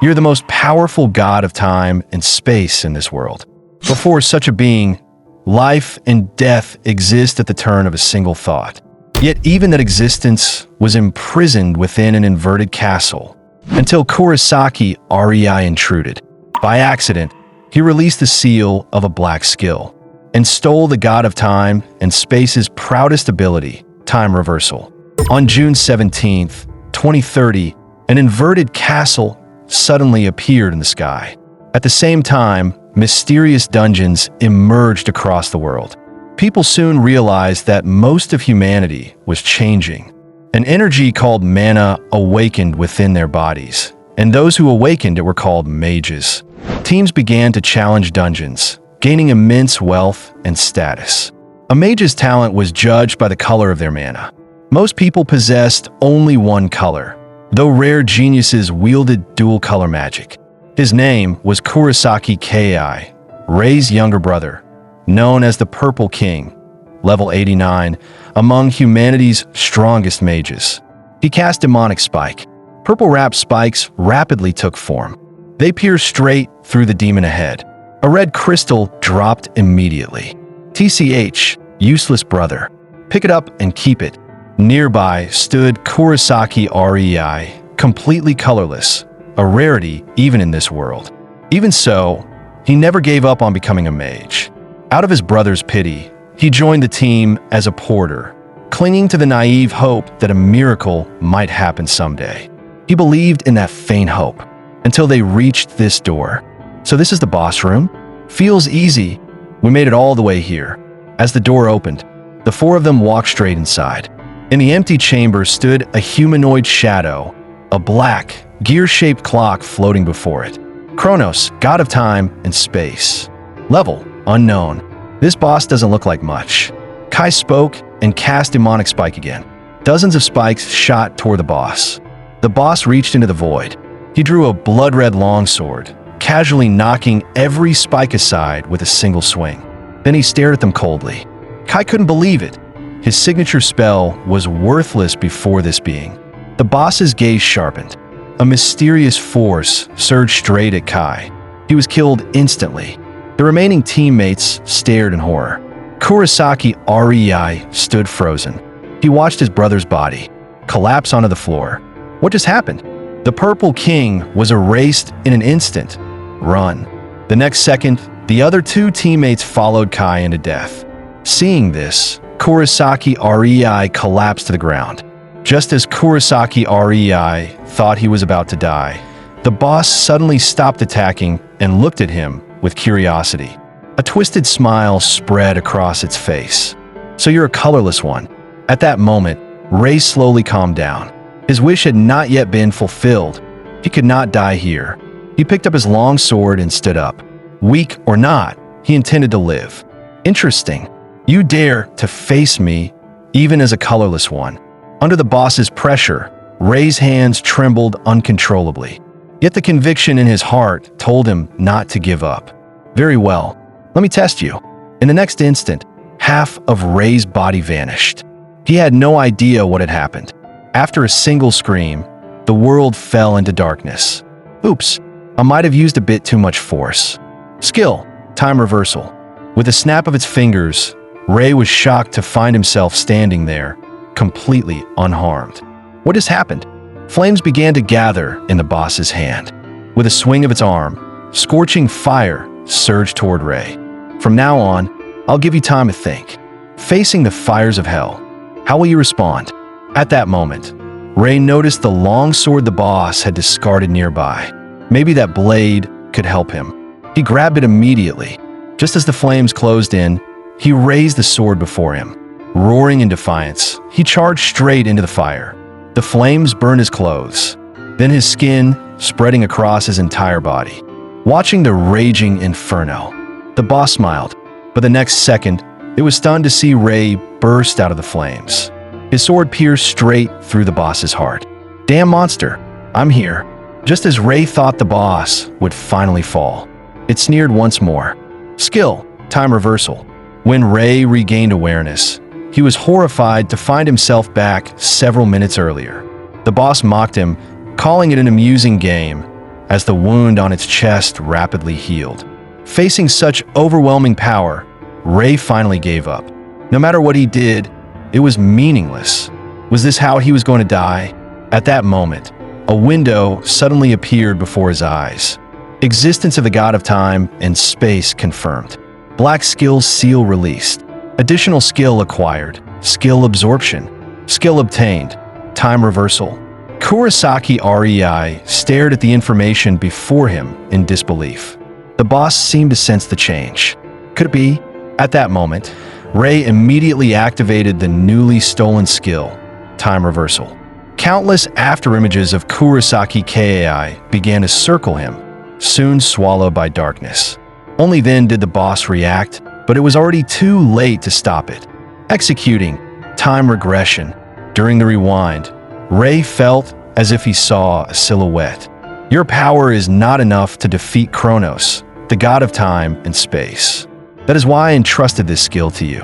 You're the most powerful god of time and space in this world. Before such a being, life and death exist at the turn of a single thought. Yet even that existence was imprisoned within an inverted castle, until Kurosaki Rei intruded. By accident, he released the seal of a black skill, and stole the god of time and space's proudest ability, time reversal. On June 17, 2030, an inverted castle suddenly appeared in the sky. At the same time, mysterious dungeons emerged across the world. People soon realized that most of humanity was changing. An energy called mana awakened within their bodies, and those who awakened it were called mages. Teams began to challenge dungeons, gaining immense wealth and status. A mage's talent was judged by the color of their mana. Most people possessed only one color, though rare geniuses wielded dual-color magic. His name was Kurosaki Kei, Rei's younger brother, known as the Purple King, level 89, among humanity's strongest mages. He cast Demonic Spike. Purple-wrapped spikes rapidly took form. They pierced straight through the demon ahead. A red crystal dropped immediately. TCH, useless brother. Pick it up and keep it. Nearby stood Kurosaki Rei, completely colorless, a rarity even in this world. Even so, he never gave up on becoming a mage. Out of his brother's pity, he joined the team as a porter, clinging to the naive hope that a miracle might happen someday. He believed in that faint hope, until they reached this door. So this is the boss room? Feels easy. We made it all the way here. As the door opened, the four of them walked straight inside. In the empty chamber stood a humanoid shadow, a black, gear-shaped clock floating before it. Kronos, god of time and space. Level, unknown. This boss doesn't look like much. Kai spoke and cast Demonic Spike again. Dozens of spikes shot toward the boss. The boss reached into the void. He drew a blood-red longsword, casually knocking every spike aside with a single swing. Then he stared at them coldly. Kai couldn't believe it. His signature spell was worthless before this being. The boss's gaze sharpened. A mysterious force surged straight at Kai. He was killed instantly. The remaining teammates stared in horror. Kurosaki Rei stood frozen. He watched his brother's body collapse onto the floor. What just happened? The Purple King was erased in an instant. Run. The next second, the other two teammates followed Kai into death. Seeing this, Kurosaki Rei collapsed to the ground. Just as Kurosaki Rei thought he was about to die, the boss suddenly stopped attacking and looked at him with curiosity. A twisted smile spread across its face. So you're a colorless one. At that moment, Rei slowly calmed down. His wish had not yet been fulfilled. He could not die here. He picked up his long sword and stood up. Weak or not, he intended to live. Interesting. You dare to face me, even as a colorless one. Under the boss's pressure, Rei's hands trembled uncontrollably. Yet the conviction in his heart told him not to give up. Very well. Let me test you. In the next instant, half of Rei's body vanished. He had no idea what had happened. After a single scream, the world fell into darkness. Oops, I might have used a bit too much force. Skill, time reversal. With a snap of its fingers, Rei was shocked to find himself standing there, completely unharmed. What has happened? Flames began to gather in the boss's hand. With a swing of its arm, scorching fire surged toward Rei. From now on, I'll give you time to think. Facing the fires of hell, how will you respond? At that moment, Rei noticed the long sword the boss had discarded nearby. Maybe that blade could help him. He grabbed it immediately. Just as the flames closed in, he raised the sword before him. Roaring in defiance, he charged straight into the fire. The flames burned his clothes, then his skin spreading across his entire body. Watching the raging inferno, the boss smiled, but the next second, it was stunned to see Rei burst out of the flames. His sword pierced straight through the boss's heart. Damn monster, I'm here. Just as Rei thought the boss would finally fall, it sneered once more. Skill, time reversal. When Rei regained awareness, he was horrified to find himself back several minutes earlier. The boss mocked him, calling it an amusing game, as the wound on its chest rapidly healed. Facing such overwhelming power, Ray finally gave up. No matter what he did, it was meaningless. Was this how he was going to die? At that moment, a window suddenly appeared before his eyes. Existence of the god of time and space confirmed. Black skills seal released. Additional skill acquired. Skill absorption. Skill obtained. Time reversal. Kurosaki Rei stared at the information before him in disbelief. The boss seemed to sense the change. Could it be? At that moment, Ray immediately activated the newly stolen skill, Time Reversal. Countless afterimages of Kurosaki Kai began to circle him, soon swallowed by darkness. Only then did the boss react, but it was already too late to stop it. Executing Time Regression. During the rewind, Ray felt as if he saw a silhouette. Your power is not enough to defeat Kronos, the god of time and space. That is why I entrusted this skill to you.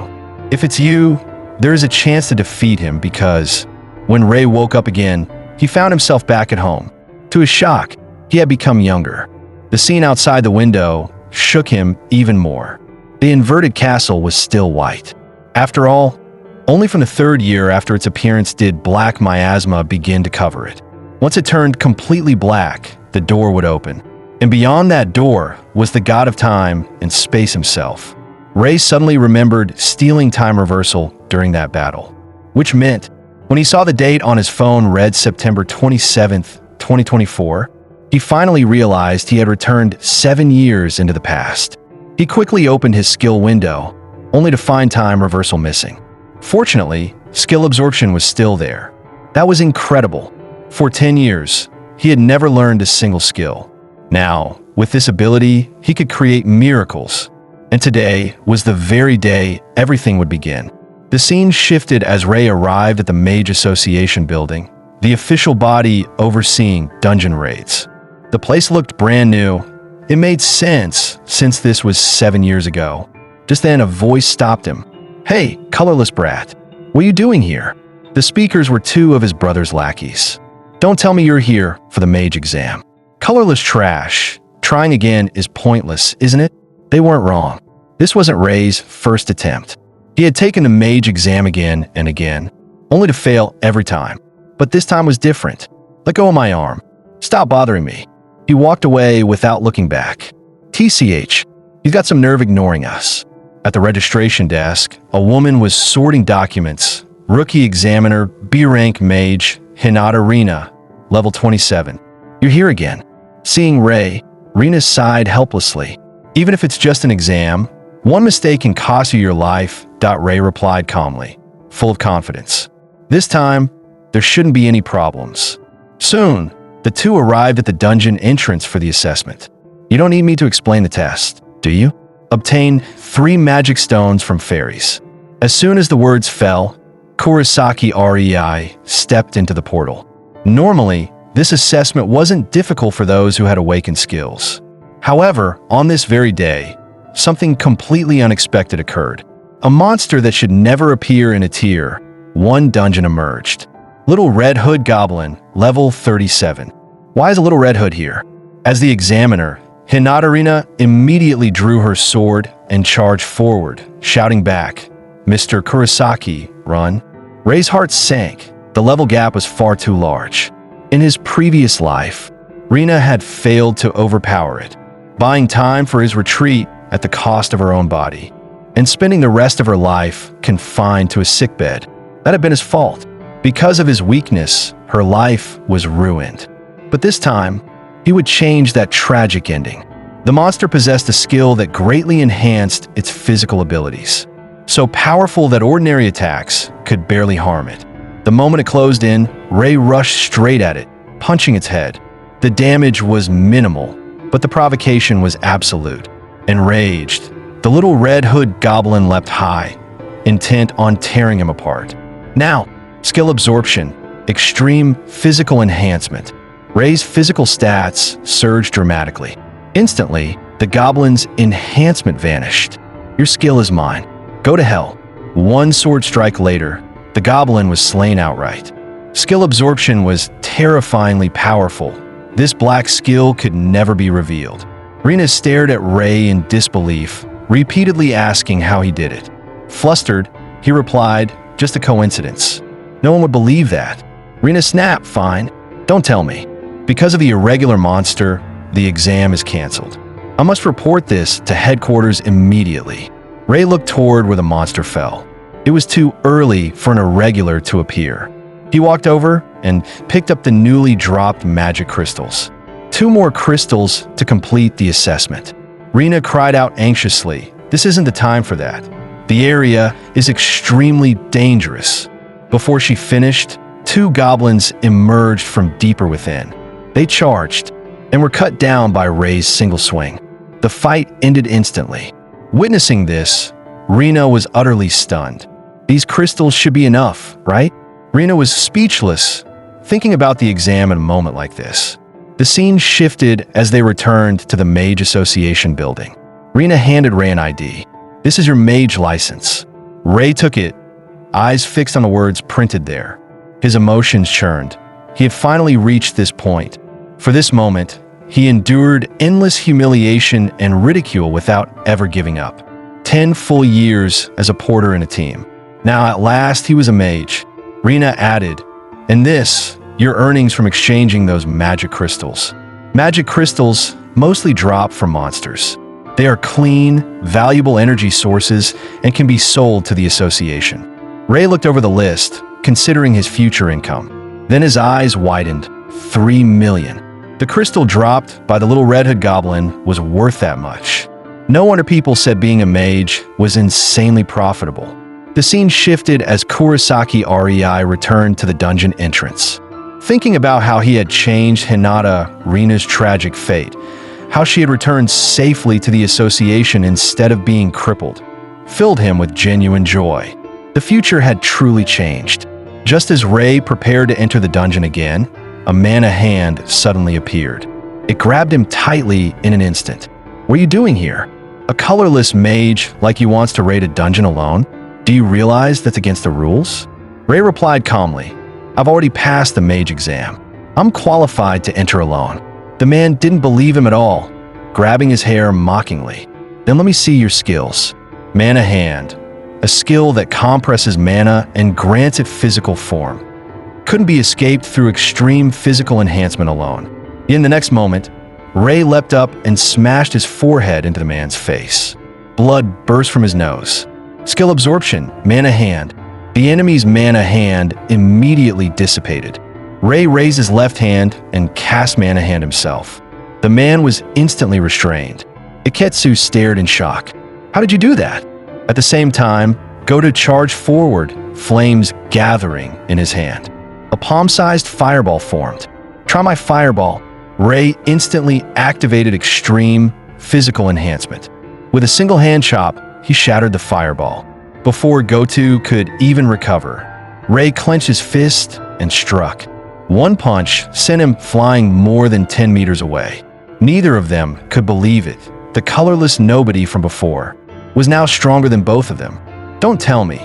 If it's you, there is a chance to defeat him because when Ray woke up again, he found himself back at home. To his shock, he had become younger. The scene outside the window shook him even more. The inverted castle was still white. After all, only from the third year after its appearance did black miasma begin to cover it. Once it turned completely black, the door would open. And beyond that door was the god of time and space himself. Ray suddenly remembered stealing time reversal during that battle, which meant when he saw the date on his phone read September 27th, 2024, he finally realized he had returned 7 years into the past. He quickly opened his skill window, only to find time reversal missing. Fortunately, skill absorption was still there. That was incredible. For 10 years, he had never learned a single skill. Now, with this ability, he could create miracles. And today was the very day everything would begin. The scene shifted as Ray arrived at the Mage Association building, the official body overseeing dungeon raids. The place looked brand new. It made sense since this was 7 years ago. Just then a voice stopped him. "Hey, Colorless brat, what are you doing here?" The speakers were two of his brother's lackeys. "Don't tell me you're here for the mage exam." Colorless trash. Trying again is pointless, isn't it? They weren't wrong. This wasn't Ray's first attempt. He had taken the mage exam again and again, only to fail every time. But this time was different. "Let go of my arm. Stop bothering me." He walked away without looking back. TCH, he's got some nerve ignoring us. At the registration desk, a woman was sorting documents. Rookie examiner, B-rank mage, Hinata Rina, level 27. "You're here again." Seeing Ray, Rina sighed helplessly. "Even if it's just an exam, one mistake can cost you your life," Ray replied calmly, full of confidence. This time, there shouldn't be any problems. Soon, the two arrived at the dungeon entrance for the assessment. "You don't need me to explain the test, do you?" "Obtain 3 magic stones from fairies." As soon as the words fell, Kurosaki Rei stepped into the portal. Normally, this assessment wasn't difficult for those who had awakened skills. However, on this very day, something completely unexpected occurred. A monster that should never appear in a tier 1 dungeon emerged. Little Red Hood Goblin, level 37. Why is a Little Red Hood here? As the examiner, Hinatarina immediately drew her sword and charged forward, shouting back, "Mr. Kurosaki, run." Ray's heart sank. The level gap was far too large. In his previous life, Rina had failed to overpower it, buying time for his retreat at the cost of her own body, and spending the rest of her life confined to a sickbed. That had been his fault. Because of his weakness, her life was ruined. But this time, he would change that tragic ending. The monster possessed a skill that greatly enhanced its physical abilities, so powerful that ordinary attacks could barely harm it. The moment it closed in, Ray rushed straight at it, punching its head. The damage was minimal, but the provocation was absolute. Enraged, the Little Red Hood Goblin leapt high, intent on tearing him apart. Now, skill absorption, extreme physical enhancement. Ray's physical stats surged dramatically. Instantly, the Goblin's enhancement vanished. "Your skill is mine. Go to hell." One sword strike later, the Goblin was slain outright. Skill absorption was terrifyingly powerful, This black skill could never be revealed. Rina stared at Ray in disbelief, repeatedly asking how he did it. Flustered, he replied, "Just a coincidence. No one would believe that." Rina snapped, "Fine. Don't tell me. Because of the irregular monster, the exam is canceled. I must report this to headquarters immediately." Ray looked toward where the monster fell. It was too early for an irregular to appear. He walked over and picked up the newly dropped magic crystals. 2 more crystals to complete the assessment. Rina cried out anxiously, "This isn't the time for that. The area is extremely dangerous." Before she finished, 2 goblins emerged from deeper within. They charged and were cut down by Ray's single swing. The fight ended instantly. Witnessing this, Rina was utterly stunned. These crystals should be enough, right? Rina was speechless, thinking about the exam in a moment like this. The scene shifted as they returned to the Mage Association building. Rina handed Ray an ID. "This is your mage license." Ray took it, eyes fixed on the words printed there. His emotions churned. He had finally reached this point. For this moment, he endured endless humiliation and ridicule without ever giving up. 10 full years as a porter in a team. Now at last he was a mage. Rina added, "And this, your earnings from exchanging those magic crystals." Magic crystals mostly drop from monsters. They are clean, valuable energy sources and can be sold to the association. Ray looked over the list, considering his future income. Then his eyes widened. 3 million. The crystal dropped by the little Red Hood goblin was worth that much. No wonder people said being a mage was insanely profitable. The scene shifted as Kurosaki Rei returned to the dungeon entrance. Thinking about how he had changed Hinata, Rina's tragic fate, how she had returned safely to the association instead of being crippled, filled him with genuine joy. The future had truly changed. Just as Ray prepared to enter the dungeon again, a mana hand suddenly appeared. It grabbed him tightly in an instant. "What are you doing here? A colorless mage like you wants to raid a dungeon alone? Do you realize that's against the rules?" Ray replied calmly, "I've already passed the mage exam. I'm qualified to enter alone." The man didn't believe him at all, grabbing his hair mockingly. "Then let me see your skills." Mana Hand, a skill that compresses mana and grants it physical form. Couldn't be escaped through extreme physical enhancement alone. In the next moment, Ray leapt up and smashed his forehead into the man's face. Blood burst from his nose. Skill Absorption, Mana Hand. The enemy's Mana Hand immediately dissipated. Ray raised his left hand and cast Mana Hand himself. The man was instantly restrained. Iketsu stared in shock. "How did you do that?" At the same time, Goto charged forward, flames gathering in his hand. A palm-sized fireball formed. "Try my fireball." Ray instantly activated extreme physical enhancement. With a single hand chop, he shattered the fireball. Before Goto could even recover, Ray clenched his fist and struck. One punch sent him flying more than 10 meters away. Neither of them could believe it. The colorless nobody from before was now stronger than both of them. "Don't tell me.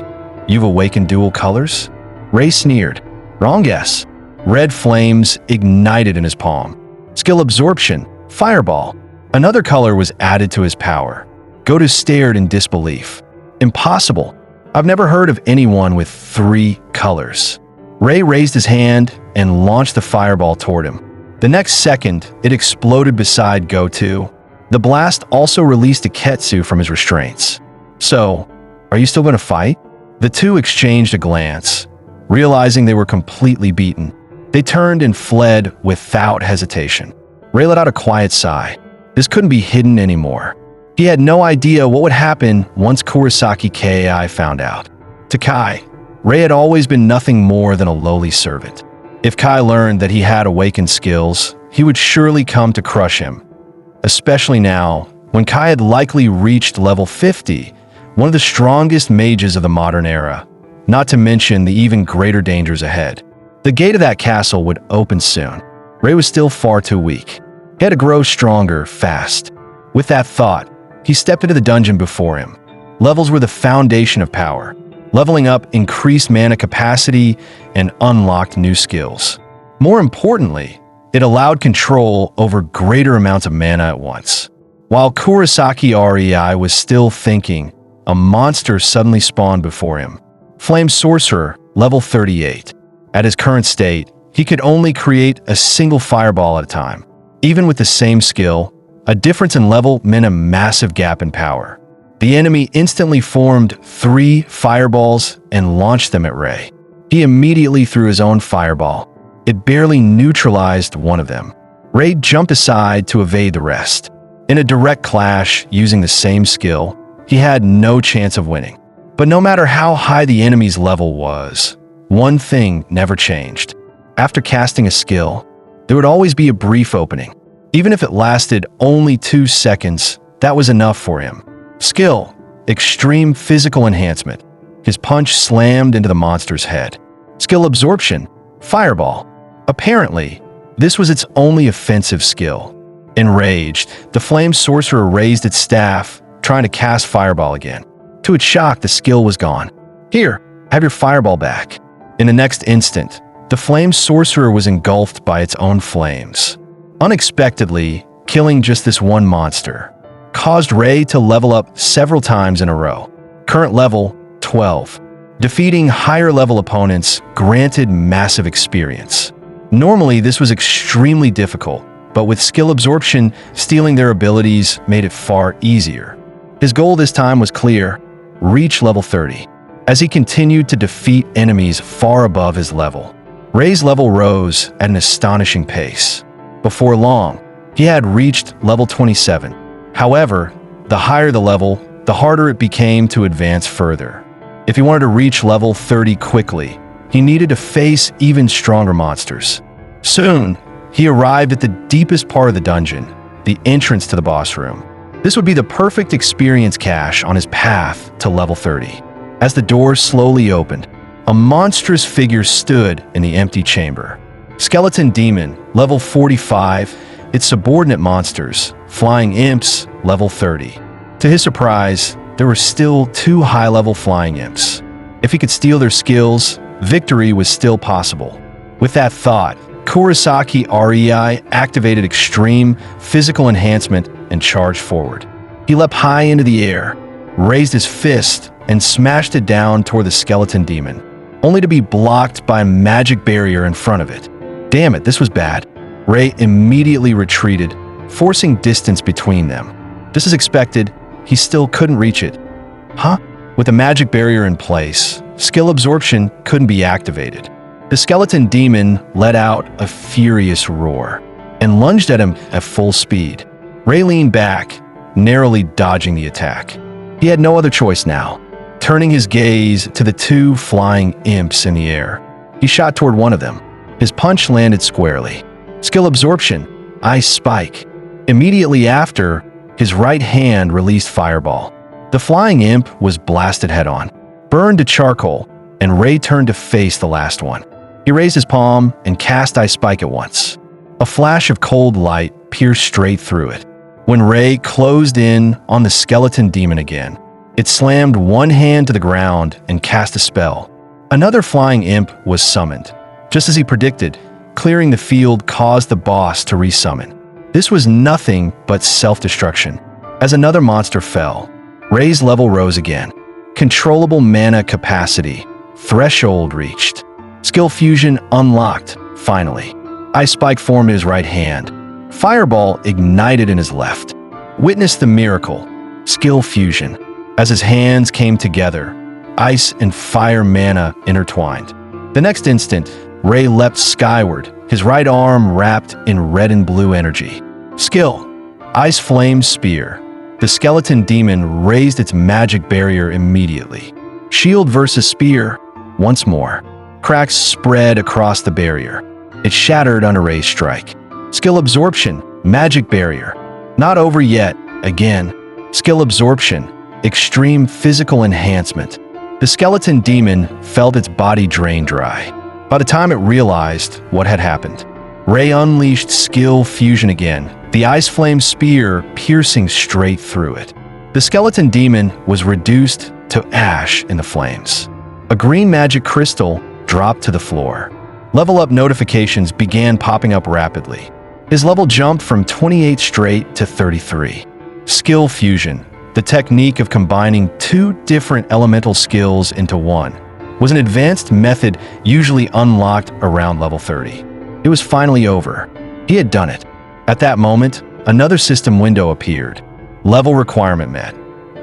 You've awakened dual colors?" Ray sneered. "Wrong guess." Red flames ignited in his palm. Skill Absorption, Fireball. Another color was added to his power. Goto stared in disbelief. "Impossible. I've never heard of anyone with 3 colors." Ray raised his hand and launched the fireball toward him. The next second, it exploded beside Goto. The blast also released Iketsu from his restraints. "So, are you still going to fight?" The two exchanged a glance. Realizing they were completely beaten, they turned and fled without hesitation. Ray let out a quiet sigh. This couldn't be hidden anymore. He had no idea what would happen once Kurosaki Kai found out. To Kai, Ray had always been nothing more than a lowly servant. If Kai learned that he had awakened skills, he would surely come to crush him. Especially now, when Kai had likely reached level 50, one of the strongest mages of the modern era, not to mention the even greater dangers ahead. The gate of that castle would open soon. Ray was still far too weak. He had to grow stronger fast. With that thought, he stepped into the dungeon before him. Levels were the foundation of power. Leveling up increased mana capacity and unlocked new skills. More importantly, It allowed control over greater amounts of mana at once. While Kurosaki REI was still thinking, a monster suddenly spawned before him. Flame Sorcerer, level 38. At his current state, he could only create a single fireball at a time. Even with the same skill, a difference in level meant a massive gap in power. The enemy instantly formed 3 fireballs and launched them at Ray. He immediately threw his own fireball. It barely neutralized one of them. Ray jumped aside to evade the rest. In a direct clash using the same skill, he had no chance of winning. But no matter how high the enemy's level was, one thing never changed. After casting a skill, there would always be a brief opening. Even if it lasted only 2 seconds, that was enough for him. Skill, extreme physical enhancement. His punch slammed into the monster's head. Skill absorption, fireball. Apparently, this was its only offensive skill. Enraged, the Flame Sorcerer raised its staff, trying to cast fireball again. To its shock, the skill was gone. Here, have your fireball back. In the next instant, the Flame Sorcerer was engulfed by its own flames. Unexpectedly, killing just this one monster caused Ray to level up several times in a row. Current level, 12. Defeating higher level opponents granted massive experience. Normally, this was extremely difficult, but with skill absorption, stealing their abilities made it far easier. His goal this time was clear: reach level 30. As he continued to defeat enemies far above his level, Ray's level rose at an astonishing pace. Before long, he had reached level 27. However, the higher the level, the harder it became to advance further. If he wanted to reach level 30 quickly, he needed to face even stronger monsters. Soon, he arrived at the deepest part of the dungeon, the entrance to the boss room. This would be the perfect experience cache on his path to level 30. As the door slowly opened, a monstrous figure stood in the empty chamber. Skeleton Demon, level 45, its subordinate monsters, Flying Imps, level 30. To his surprise, there were still 2 high-level Flying Imps. If he could steal their skills, victory was still possible. With that thought, Kurosaki REI activated extreme physical enhancement and charged forward. He leapt high into the air, raised his fist, and smashed it down toward the skeleton demon, only to be blocked by a magic barrier in front of it. Damn it, this was bad. Ray immediately retreated, forcing distance between them. Just as expected, he still couldn't reach it. Huh? With a magic barrier in place, skill absorption couldn't be activated. The skeleton demon let out a furious roar and lunged at him at full speed. Ray leaned back, narrowly dodging the attack. He had no other choice now. Turning his gaze to the 2 flying imps in the air, he shot toward one of them. His punch landed squarely. Skill absorption, Ice Spike. Immediately after, his right hand released Fireball. The flying imp was blasted head-on, burned to charcoal, and Ray turned to face the last one. He raised his palm and cast Ice Spike at once. A flash of cold light pierced straight through it. When Ray closed in on the skeleton demon again, it slammed one hand to the ground and cast a spell. Another flying imp was summoned. Just as he predicted, clearing the field caused the boss to resummon. This was nothing but self-destruction. As another monster fell, Ray's level rose again. Controllable mana capacity. Threshold reached. Skill fusion unlocked, finally. Ice Spike formed in his right hand. Fireball ignited in his left. Witness the miracle. Skill fusion. As his hands came together, ice and fire mana intertwined. The next instant, Ray leapt skyward, his right arm wrapped in red and blue energy. Skill. Ice Flame Spear. The skeleton demon raised its magic barrier immediately. Shield versus spear, once more. Cracks spread across the barrier. It shattered under Ray's strike. Skill absorption, magic barrier. Not over yet, again. Skill absorption, extreme physical enhancement. The skeleton demon felt its body drain dry. By the time it realized what had happened, Ray unleashed skill fusion again, the ice flame spear piercing straight through it. The skeleton demon was reduced to ash in the flames. A green magic crystal dropped to the floor. Level up notifications began popping up rapidly. His level jumped from 28 straight to 33. Skill fusion, the technique of combining two different elemental skills into one, was an advanced method usually unlocked around level 30. It was finally over. He had done it. At that moment, another system window appeared. Level requirement met.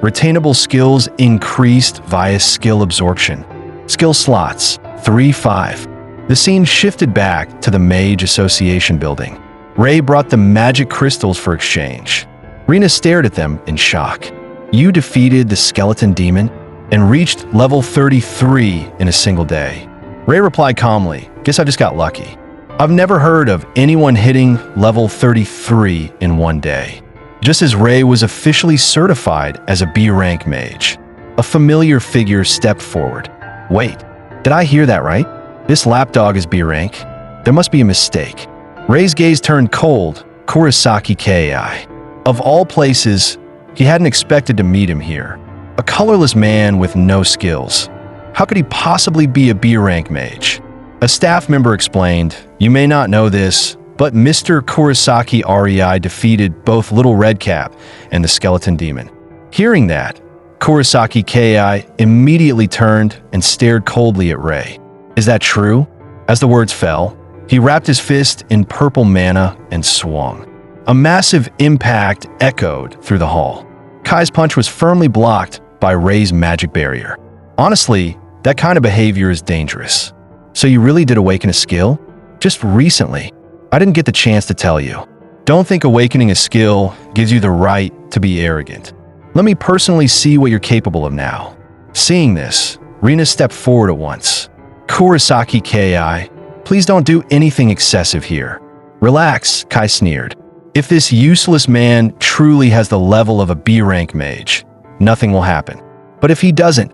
Retainable skills increased via skill absorption. Skill slots, 3-5. The scene shifted back to the Mage Association building. Ray brought the magic crystals for exchange. Rena stared at them in shock. You defeated the skeleton demon and reached level 33 in a single day. Ray replied calmly, guess I just got lucky. I've never heard of anyone hitting level 33 in one day. Just as Ray was officially certified as a B-rank mage, a familiar figure stepped forward. Wait, did I hear that right? This lapdog is B-rank. There must be a mistake. Ray's gaze turned cold. Kurosaki Kei. Of all places, he hadn't expected to meet him here. A colorless man with no skills. How could he possibly be a B-rank mage? A staff member explained, you may not know this, but Mr. Kurosaki REI defeated both Little Redcap and the Skeleton Demon. Hearing that, Kurosaki Kei immediately turned and stared coldly at Ray. Is that true? As the words fell, he wrapped his fist in purple mana and swung. A massive impact echoed through the hall. Kai's punch was firmly blocked by Ray's magic barrier. Honestly, that kind of behavior is dangerous. So you really did awaken a skill? Just recently. I didn't get the chance to tell you. Don't think awakening a skill gives you the right to be arrogant. Let me personally see what you're capable of now. Seeing this, Rena stepped forward at once. Kurosaki Kei, please don't do anything excessive here. Relax, Kai sneered. If this useless man truly has the level of a B-rank mage, nothing will happen. But if he doesn't,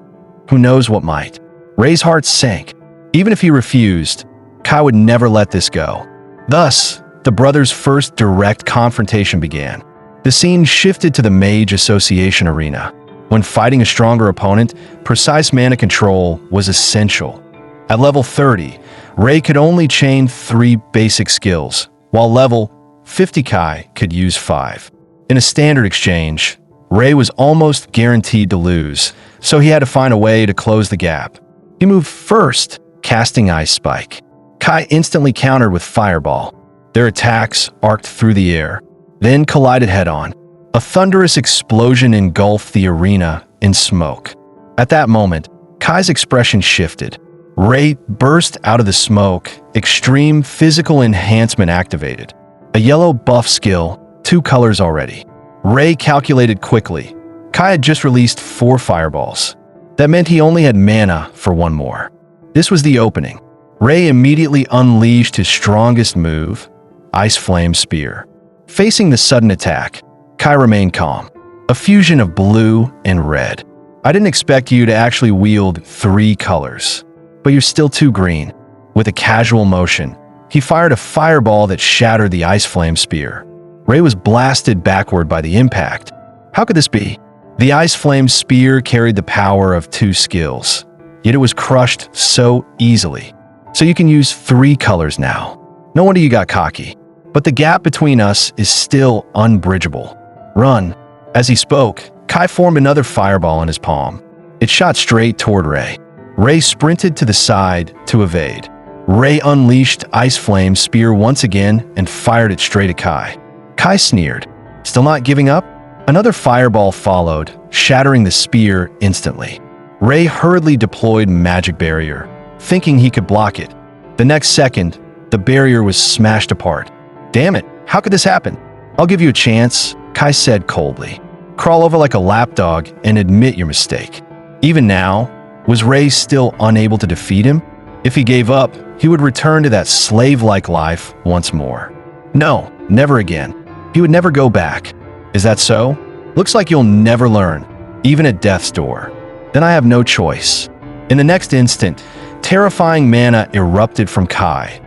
who knows what might? Ray's heart sank. Even if he refused, Kai would never let this go. Thus, the brothers' first direct confrontation began. The scene shifted to the Mage Association arena. When fighting a stronger opponent, precise mana control was essential. At level 30, Ray could only chain 3 basic skills, while level 50 Kai could use 5. In a standard exchange, Ray was almost guaranteed to lose, so he had to find a way to close the gap. He moved first, casting Ice Spike. Kai instantly countered with Fireball. Their attacks arced through the air, then collided head-on. A thunderous explosion engulfed the arena in smoke. At that moment, Kai's expression shifted. Ray burst out of the smoke, extreme physical enhancement activated. A yellow buff skill, 2 colors already. Ray calculated quickly. Kai had just released 4 fireballs. That meant he only had mana for 1 more. This was the opening. Ray immediately unleashed his strongest move, Ice Flame Spear. Facing the sudden attack, Kai remained calm. A fusion of blue and red. I didn't expect you to actually wield 3 colors. But you're still too green. With a casual motion, he fired a fireball that shattered the Ice Flame Spear. Ray was blasted backward by the impact. How could this be? The Ice Flame Spear carried the power of 2 skills, yet it was crushed so easily. So you can use 3 colors now. No wonder you got cocky. But the gap between us is still unbridgeable. Run. As he spoke, Kai formed another fireball in his palm. It shot straight toward Ray. Ray sprinted to the side to evade. Ray unleashed Ice Flame Spear once again and fired it straight at Kai. Kai sneered. Still not giving up? Another fireball followed, shattering the spear instantly. Ray hurriedly deployed Magic Barrier, thinking he could block it. The next second, the barrier was smashed apart. Damn it, how could this happen? I'll give you a chance, Kai said coldly. Crawl over like a lapdog and admit your mistake. Even now, was Ray still unable to defeat him? If he gave up, he would return to that slave-like life once more. No, never again. He would never go back. Is that so? Looks like you'll never learn, even at death's door. Then I have no choice. In the next instant, terrifying mana erupted from Kai.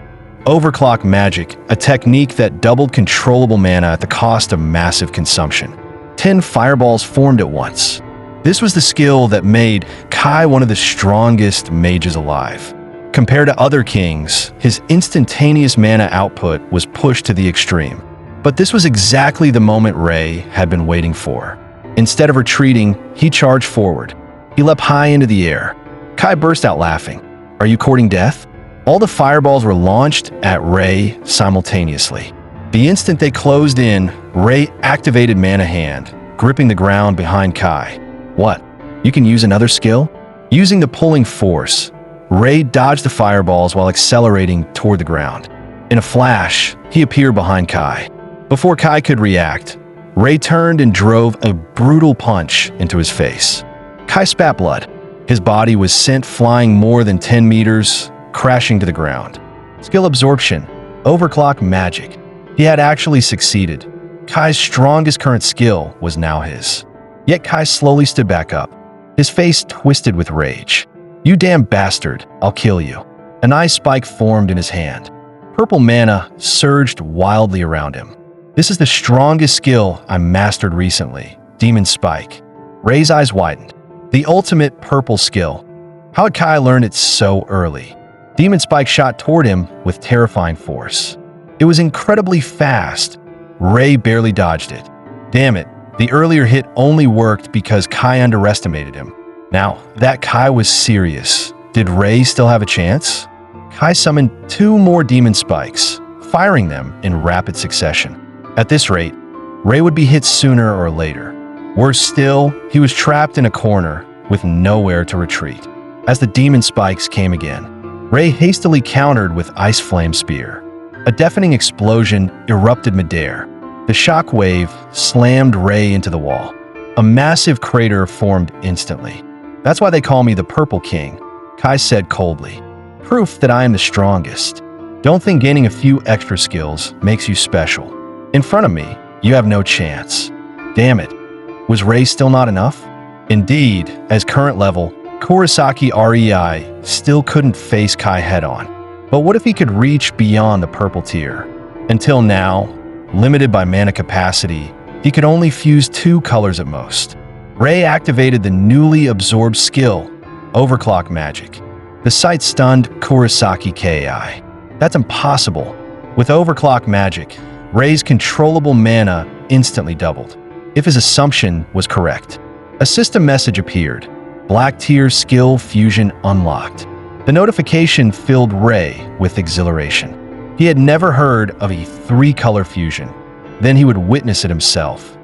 Overclock magic, a technique that doubled controllable mana at the cost of massive consumption. 10 fireballs formed at once. This was the skill that made Kai one of the strongest mages alive. Compared to other kings, his instantaneous mana output was pushed to the extreme. But this was exactly the moment Ray had been waiting for. Instead of retreating, he charged forward. He leapt high into the air. Kai burst out laughing. "Are you courting death?" All the fireballs were launched at Ray simultaneously. The instant they closed in, Ray activated Mana Hand, gripping the ground behind Kai. "What? You can use another skill?" Using the pulling force, Ray dodged the fireballs while accelerating toward the ground. In a flash, he appeared behind Kai. Before Kai could react, Ray turned and drove a brutal punch into his face. Kai spat blood. His body was sent flying more than 10 meters, crashing to the ground. Skill absorption, overclock magic. He had actually succeeded. Kai's strongest current skill was now his. Yet Kai slowly stood back up, his face twisted with rage. "You damn bastard, I'll kill you." An ice spike formed in his hand. Purple mana surged wildly around him. "This is the strongest skill I mastered recently, Demon Spike." Ray's eyes widened. The ultimate purple skill. How had Kai learned it so early? Demon Spike shot toward him with terrifying force. It was incredibly fast. Ray barely dodged it. Damn it, the earlier hit only worked because Kai underestimated him. Now, that Kai was serious. Did Ray still have a chance? Kai summoned 2 more Demon Spikes, firing them in rapid succession. At this rate, Ray would be hit sooner or later. Worse still, he was trapped in a corner with nowhere to retreat. As the Demon Spikes came again, Ray hastily countered with Ice Flame Spear. A deafening explosion erupted midair. The shock wave slammed Ray into the wall. A massive crater formed instantly. "That's why they call me the Purple King," Kai said coldly. "Proof that I am the strongest. Don't think gaining a few extra skills makes you special. In front of me, you have no chance." Damn it. Was Ray still not enough? Indeed, as current level, Kurosaki Rei still couldn't face Kai head-on. But what if he could reach beyond the purple tier? Until now, limited by mana capacity, he could only fuse 2 colors at most. Ray activated the newly absorbed skill, Overclock Magic. The sight stunned Kurosaki Kai. That's impossible. With Overclock Magic, Ray's controllable mana instantly doubled. If his assumption was correct, a system message appeared. Black Tier Skill Fusion Unlocked. The notification filled Ray with exhilaration. He had never heard of a 3-color fusion. Then he would witness it himself.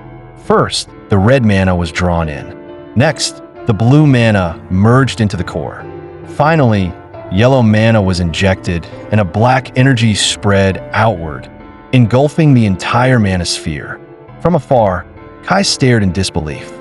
First, the red mana was drawn in. Next, the blue mana merged into the core. Finally, yellow mana was injected and a black energy spread outward, engulfing the entire mana sphere. From afar, Kai stared in disbelief.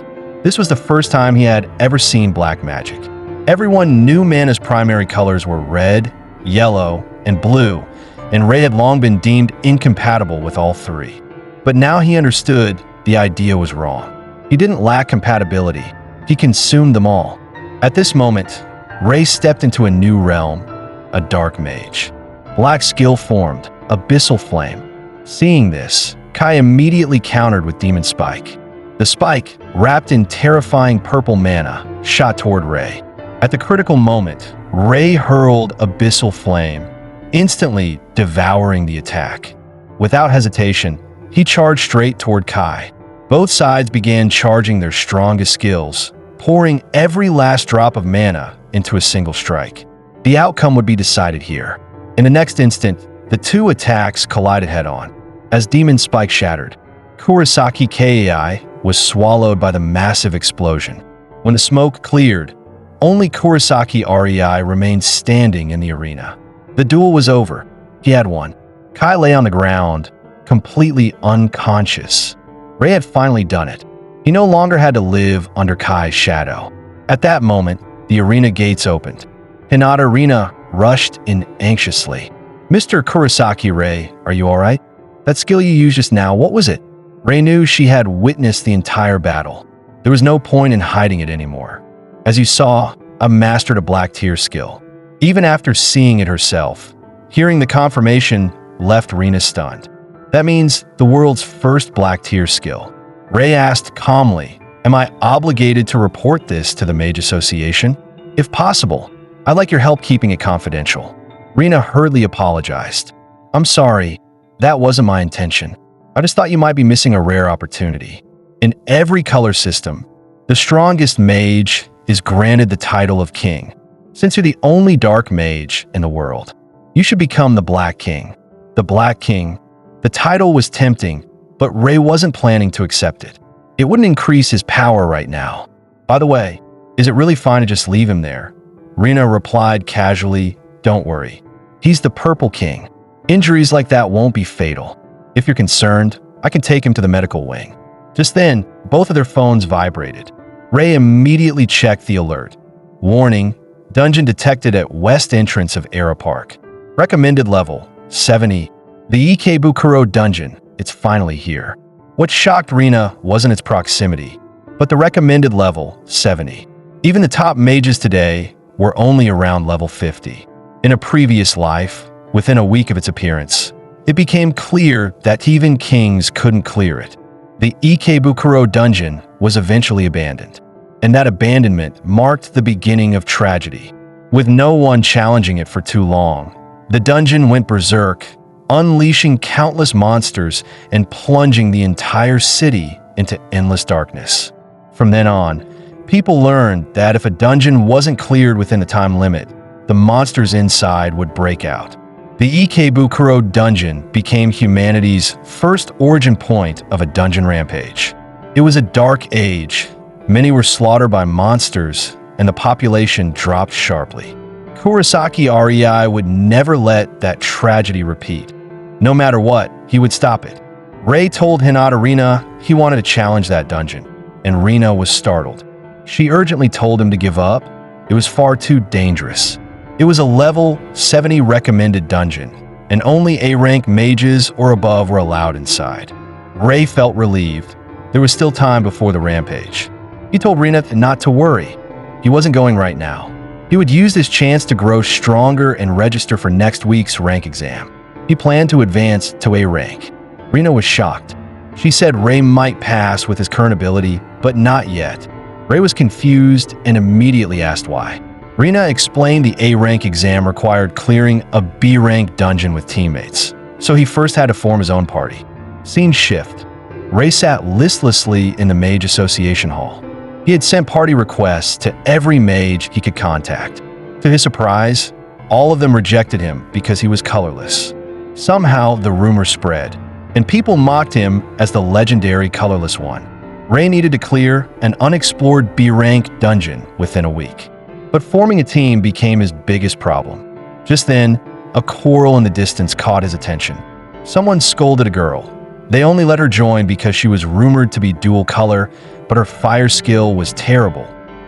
This was the first time he had ever seen black magic. Everyone knew mana's primary colors were red, yellow, and blue, and Ray had long been deemed incompatible with all 3. But now he understood the idea was wrong. He didn't lack compatibility. He consumed them all. At this moment, Ray stepped into a new realm, a dark mage. Black skill formed, Abyssal Flame. Seeing this, Kai immediately countered with Demon Spike. The spike, wrapped in terrifying purple mana, shot toward Ray. At the critical moment, Ray hurled Abyssal Flame, instantly devouring the attack. Without hesitation, he charged straight toward Kai. Both sides began charging their strongest skills, pouring every last drop of mana into a single strike. The outcome would be decided here. In the next instant, the 2 attacks collided head-on. As Demon Spike shattered, Kurosaki Kai was swallowed by the massive explosion. When the smoke cleared, only Kurosaki Rei remained standing in the arena. The duel was over. He had won. Kai lay on the ground, completely unconscious. Ray had finally done it. He no longer had to live under Kai's shadow. At that moment, the arena gates opened. Hinata Rina rushed in anxiously. "Mr. Kurosaki Ray, are you alright? That skill you used just now, what was it?" Ray knew she had witnessed the entire battle. There was no point in hiding it anymore. "As you saw, I mastered a black tier skill." Even after seeing it herself, hearing the confirmation left Rina stunned. "That means the world's first black tier skill." Ray asked calmly, "Am I obligated to report this to the Mage Association?" "If possible." I'd like your help keeping it confidential." Rina hurriedly apologized. "I'm sorry. That wasn't my intention. I just thought you might be missing a rare opportunity. In every color system, the strongest mage is granted the title of king. Since you're the only dark mage in the world, you should become the Black King." The Black King. The title was tempting, but Ray wasn't planning to accept it. It wouldn't increase his power right now. "By the way, is it really fine to just leave him there?" Rina replied casually, "Don't worry. He's the Purple King. Injuries like that won't be fatal. If you're concerned, I can take him to the medical wing." Just then, both of their phones vibrated. Ray immediately checked the alert. "Warning, dungeon detected at west entrance of Era Park. Recommended level, 70. The Ikebukuro dungeon, it's finally here." What shocked Rina wasn't its proximity, but the recommended level, 70. Even the top mages today were only around level 50. In a previous life, within a week of its appearance, it became clear that even kings couldn't clear it. The Ikebukuro dungeon was eventually abandoned, and that abandonment marked the beginning of tragedy. With no one challenging it for too long, the dungeon went berserk, unleashing countless monsters and plunging the entire city into endless darkness. From then on, people learned that if a dungeon wasn't cleared within the time limit, the monsters inside would break out. The Ikebukuro dungeon became humanity's first origin point of a dungeon rampage. It was a dark age. Many were slaughtered by monsters, and the population dropped sharply. Kurosaki Rei would never let that tragedy repeat. No matter what, he would stop it. Rei told Hinata Rina he wanted to challenge that dungeon, and Rina was startled. She urgently told him to give up. It was far too dangerous. It was a level 70 recommended dungeon, and only A-rank mages or above were allowed inside. Rei felt relieved. There was still time before the rampage. He told Rina not to worry. He wasn't going right now. He would use this chance to grow stronger and register for next week's rank exam. He planned to advance to A rank. Rina was shocked. She said Rei might pass with his current ability, but not yet. Rei was confused and immediately asked why. Rina explained the A rank exam required clearing a B rank dungeon with teammates, so he first had to form his own party. Scene shift. Rei sat listlessly in the Mage Association Hall. He had sent party requests to every mage he could contact. To his surprise, all of them rejected him because he was colorless. Somehow, the rumor spread, and people mocked him as the legendary Colorless one. Rei needed to clear an unexplored B-rank dungeon within a week. But forming a team became his biggest problem. Just then, a quarrel in the distance caught his attention. Someone scolded a girl. They only let her join because she was rumored to be dual color, but her fire skill was terrible.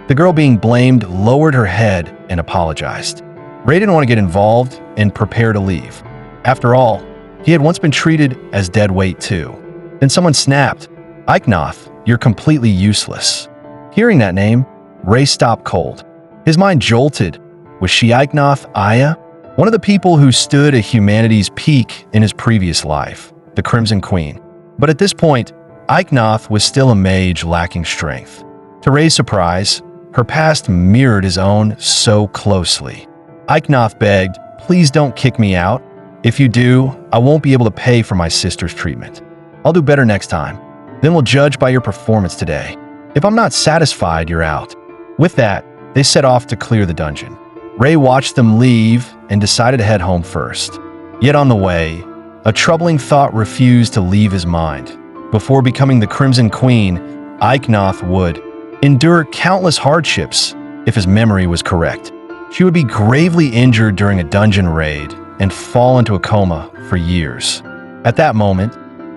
The girl being blamed lowered her head and apologized. Rei didn't want to get involved and prepare to leave. After all, he had once been treated as dead weight too. Then someone snapped, "Icknoth, you're completely useless." Hearing that name, Rei stopped cold. His mind jolted. Was she Icknoth Aya? One of the people who stood at humanity's peak in his previous life, the Crimson Queen. But at this point, Icknoth was still a mage lacking strength. To Rei's surprise, her past mirrored his own so closely. Icknoth begged, "Please don't kick me out. If you do, I won't be able to pay for my sister's treatment. I'll do better next time. Then we'll judge by your performance today. If I'm not satisfied, you're out." With that, they set off to clear the dungeon. Rei watched them leave and decided to head home first. Yet on the way, a troubling thought refused to leave his mind. Before becoming the Crimson Queen, Icknoth would endure countless hardships if his memory was correct. She would be gravely injured during a dungeon raid and fall into a coma for years. At that moment,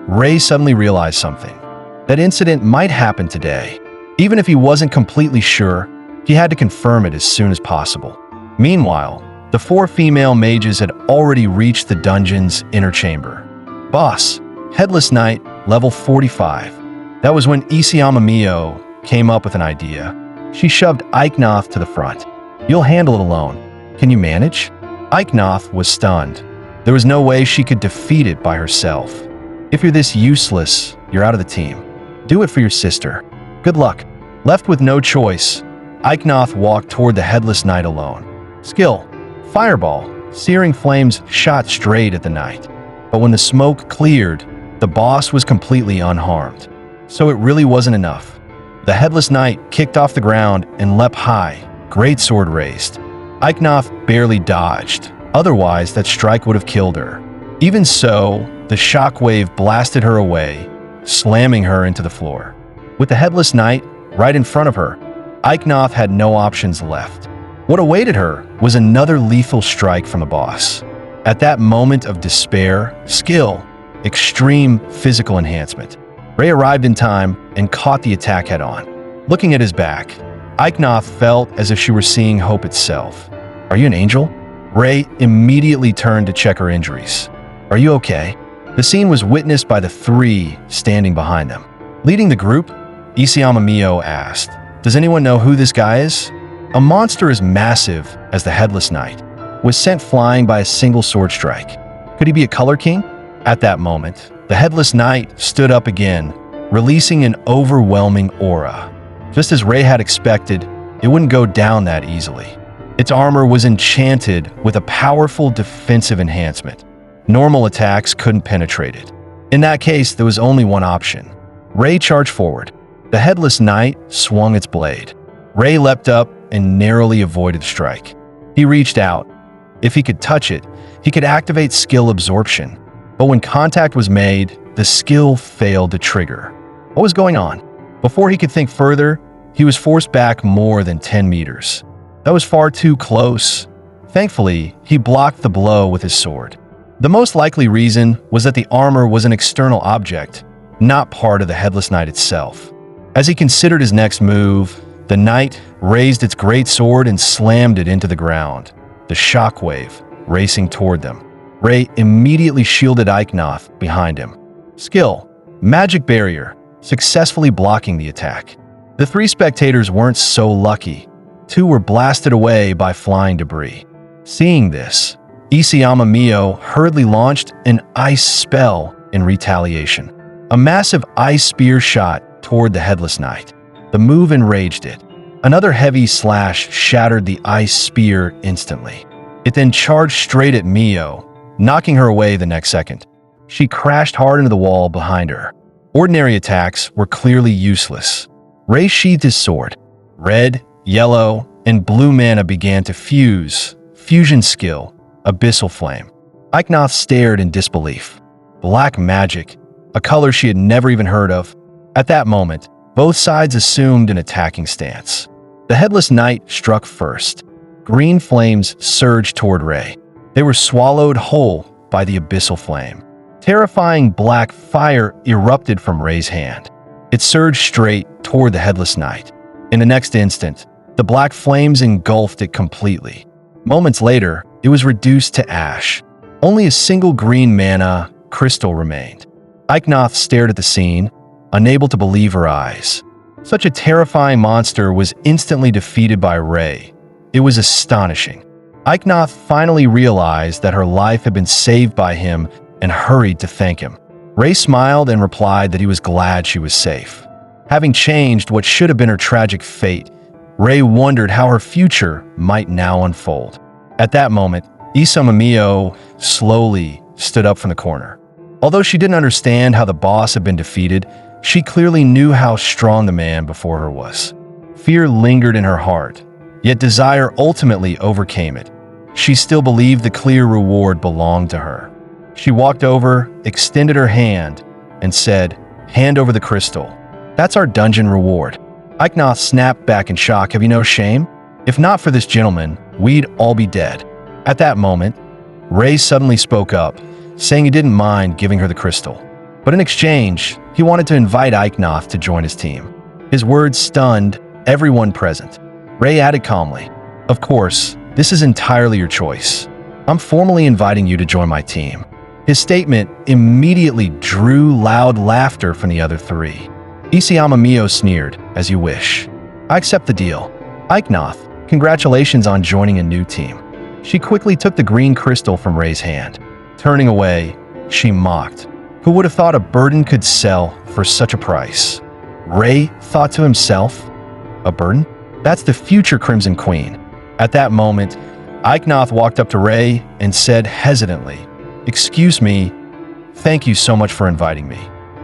Rei suddenly realized something. That incident might happen today. Even if he wasn't completely sure, he had to confirm it as soon as possible. Meanwhile, the 4 female mages had already reached the dungeon's inner chamber. "Boss, Headless Knight, level 45. That was when Isayama Mio came up with an idea. She shoved Icknoth to the front. "You'll handle it alone. Can you manage?" Icknoth was stunned. There was no way she could defeat it by herself. "If you're this useless, you're out of the team. Do it for your sister. Good luck." Left with no choice, Icknoth walked toward the Headless Knight alone. Skill: Fireball. Searing flames shot straight at the knight. But when the smoke cleared, the boss was completely unharmed. So it really wasn't enough. The headless knight kicked off the ground and leapt high, greatsword raised. Icknoth barely dodged, otherwise that strike would have killed her. Even so, the shockwave blasted her away, slamming her into the floor. With the headless knight right in front of her, Icknoth had no options left. What awaited her was another lethal strike from the boss. At that moment of despair, skill, extreme physical enhancement, Ray arrived in time and caught the attack head-on. Looking at his back, Icknoth felt as if she were seeing hope itself. "Are you an angel?" Ray immediately turned to check her injuries. "Are you okay?" The scene was witnessed by the three standing behind them. Leading the group, Isayama asked, "Does anyone know who this guy is?" A monster as massive as the Headless Knight was sent flying by a single sword strike. Could he be a Color King? At that moment, the Headless Knight stood up again, releasing an overwhelming aura. Just as Ray had expected, it wouldn't go down that easily. Its armor was enchanted with a powerful defensive enhancement. Normal attacks couldn't penetrate it. In that case, there was only one option. Ray charged forward. The Headless Knight swung its blade. Ray leapt up and narrowly avoided the strike. He reached out. If he could touch it, he could activate skill absorption. But when contact was made, the skill failed to trigger. What was going on? Before he could think further, he was forced back more than 10 meters. That was far too close. Thankfully, he blocked the blow with his sword. The most likely reason was that the armor was an external object, not part of the Headless Knight itself. As he considered his next move, the knight raised its great sword and slammed it into the ground, the shockwave racing toward them. Ray immediately shielded Icknoth behind him. Skill: Magic Barrier, successfully blocking the attack. The three spectators weren't so lucky. Two were blasted away by flying debris. Seeing this, Isayama hurriedly launched an ice spell in retaliation. A massive ice spear shot toward the Headless Knight. The move enraged it. Another heavy slash shattered the ice spear instantly. It then charged straight at Mio, knocking her away the next second. She crashed hard into the wall behind her. Ordinary attacks were clearly useless. Ray sheathed his sword. Red, yellow, and blue mana began to fuse. Fusion skill, Abyssal Flame. Icknoth stared in disbelief. Black magic, a color she had never even heard of. At that moment, both sides assumed an attacking stance. The Headless Knight struck first. Green flames surged toward Ray. They were swallowed whole by the Abyssal Flame. Terrifying black fire erupted from Ray's hand. It surged straight toward the Headless Knight. In the next instant, the black flames engulfed it completely. Moments later, it was reduced to ash. Only a single green mana crystal remained. Icknoth stared at the scene, unable to believe her eyes. Such a terrifying monster was instantly defeated by Ray. It was astonishing. Icknoth finally realized that her life had been saved by him and hurried to thank him. Ray smiled and replied that he was glad she was safe. Having changed what should have been her tragic fate, Ray wondered how her future might now unfold. At that moment, Isayama slowly stood up from the corner. Although she didn't understand how the boss had been defeated, she clearly knew how strong the man before her was. Fear lingered in her heart, yet desire ultimately overcame it. She still believed the clear reward belonged to her. She walked over, extended her hand, and said, "Hand over the crystal. That's our dungeon reward." Icknoth snapped back in shock. "Have you no shame? If not for this gentleman, we'd all be dead." At that moment, Ray suddenly spoke up, saying he didn't mind giving her the crystal. But in exchange, he wanted to invite Icknoth to join his team. His words stunned everyone present. Ray added calmly, "Of course, this is entirely your choice. I'm formally inviting you to join my team." His statement immediately drew loud laughter from the other three. Isayama sneered, "As you wish. I accept the deal. Icknoth, congratulations on joining a new team." She quickly took the green crystal from Ray's hand. Turning away, she mocked. Who would have thought a burden could sell for such a price? Ray thought to himself, "A burden? That's the future Crimson Queen." At that moment, Icknoth walked up to Ray and said hesitantly, "Excuse me, thank you so much for inviting me.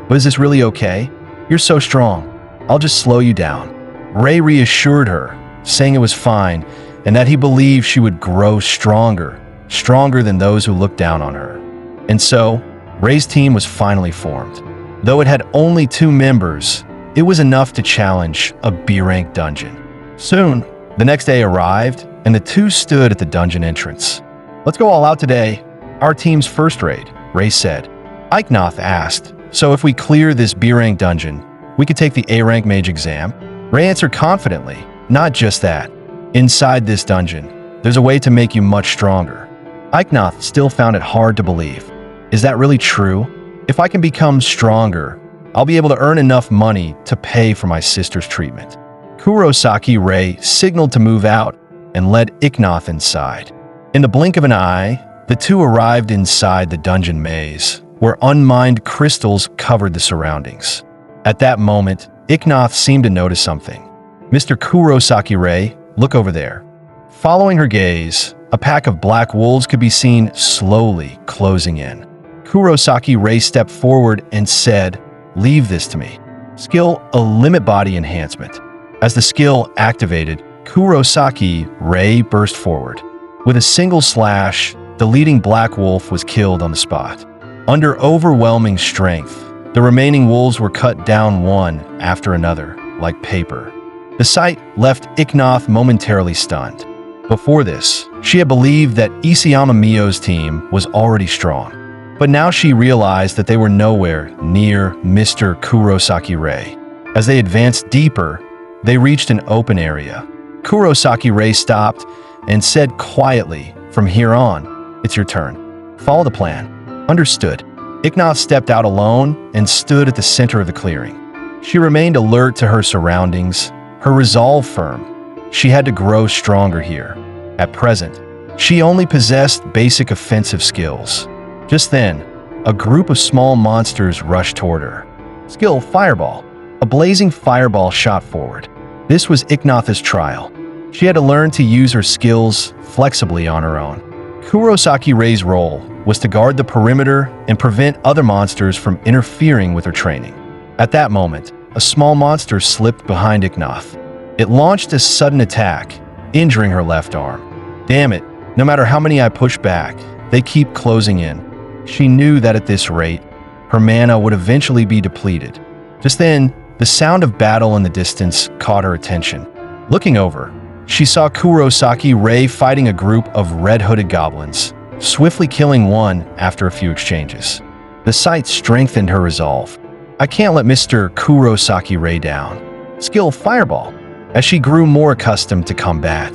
But is this really okay? You're so strong. I'll just slow you down." Ray reassured her, saying it was fine and that he believed she would grow stronger than those who looked down on her. And so, Ray's team was finally formed. Though it had only 2 members, it was enough to challenge a B-rank dungeon. Soon, the next day arrived, and the 2 stood at the dungeon entrance. "Let's go all out today. Our team's first raid," Ray said. Icknoth asked, "So if we clear this B-rank dungeon, we could take the A-rank mage exam?" Ray answered confidently, "Not just that. Inside this dungeon, there's a way to make you much stronger." Icknoth still found it hard to believe. "Is that really true? If I can become stronger, I'll be able to earn enough money to pay for my sister's treatment." Kurosaki Ray signaled to move out and led Icknoth inside. In the blink of an eye, the 2 arrived inside the dungeon maze, where unmined crystals covered the surroundings. At that moment, Icknoth seemed to notice something. "Mr. Kurosaki Ray, look over there." Following her gaze, a pack of black wolves could be seen slowly closing in. Kurosaki Ray stepped forward and said, "Leave this to me." Skill, a limit body enhancement. As the skill activated, Kurosaki Ray burst forward. With a single slash, the leading black wolf was killed on the spot. Under overwhelming strength, the remaining wolves were cut down one after another, like paper. The sight left Icknoth momentarily stunned. Before this, she had believed that Isayama Miyo's team was already strong. But now she realized that they were nowhere near Mr. Kurosaki Ray. As they advanced deeper, they reached an open area. Kurosaki Ray stopped and said quietly, "From here on, it's your turn. Follow the plan." "Understood." Icknoth stepped out alone and stood at the center of the clearing. She remained alert to her surroundings, her resolve firm. She had to grow stronger here. At present, she only possessed basic offensive skills. Just then, a group of small monsters rushed toward her. Skill, Fireball. A blazing fireball shot forward. This was Icknoth's trial. She had to learn to use her skills flexibly on her own. Kurosaki Ray's role was to guard the perimeter and prevent other monsters from interfering with her training. At that moment, a small monster slipped behind Icknoth. It launched a sudden attack, injuring her left arm. Damn it, no matter how many I push back, they keep closing in. She knew that at this rate, her mana would eventually be depleted. Just then, the sound of battle in the distance caught her attention. Looking over, she saw Kurosaki Ray fighting a group of red-hooded goblins, swiftly killing one after a few exchanges. The sight strengthened her resolve. "I can't let Mr. Kurosaki Ray down." Skill, Fireball. As she grew more accustomed to combat,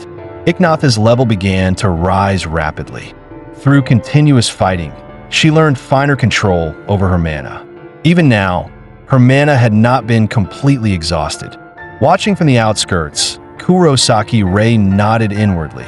Icknoth's level began to rise rapidly. Through continuous fighting, she learned finer control over her mana. Even now, her mana had not been completely exhausted. Watching from the outskirts, Kurosaki Ray nodded inwardly.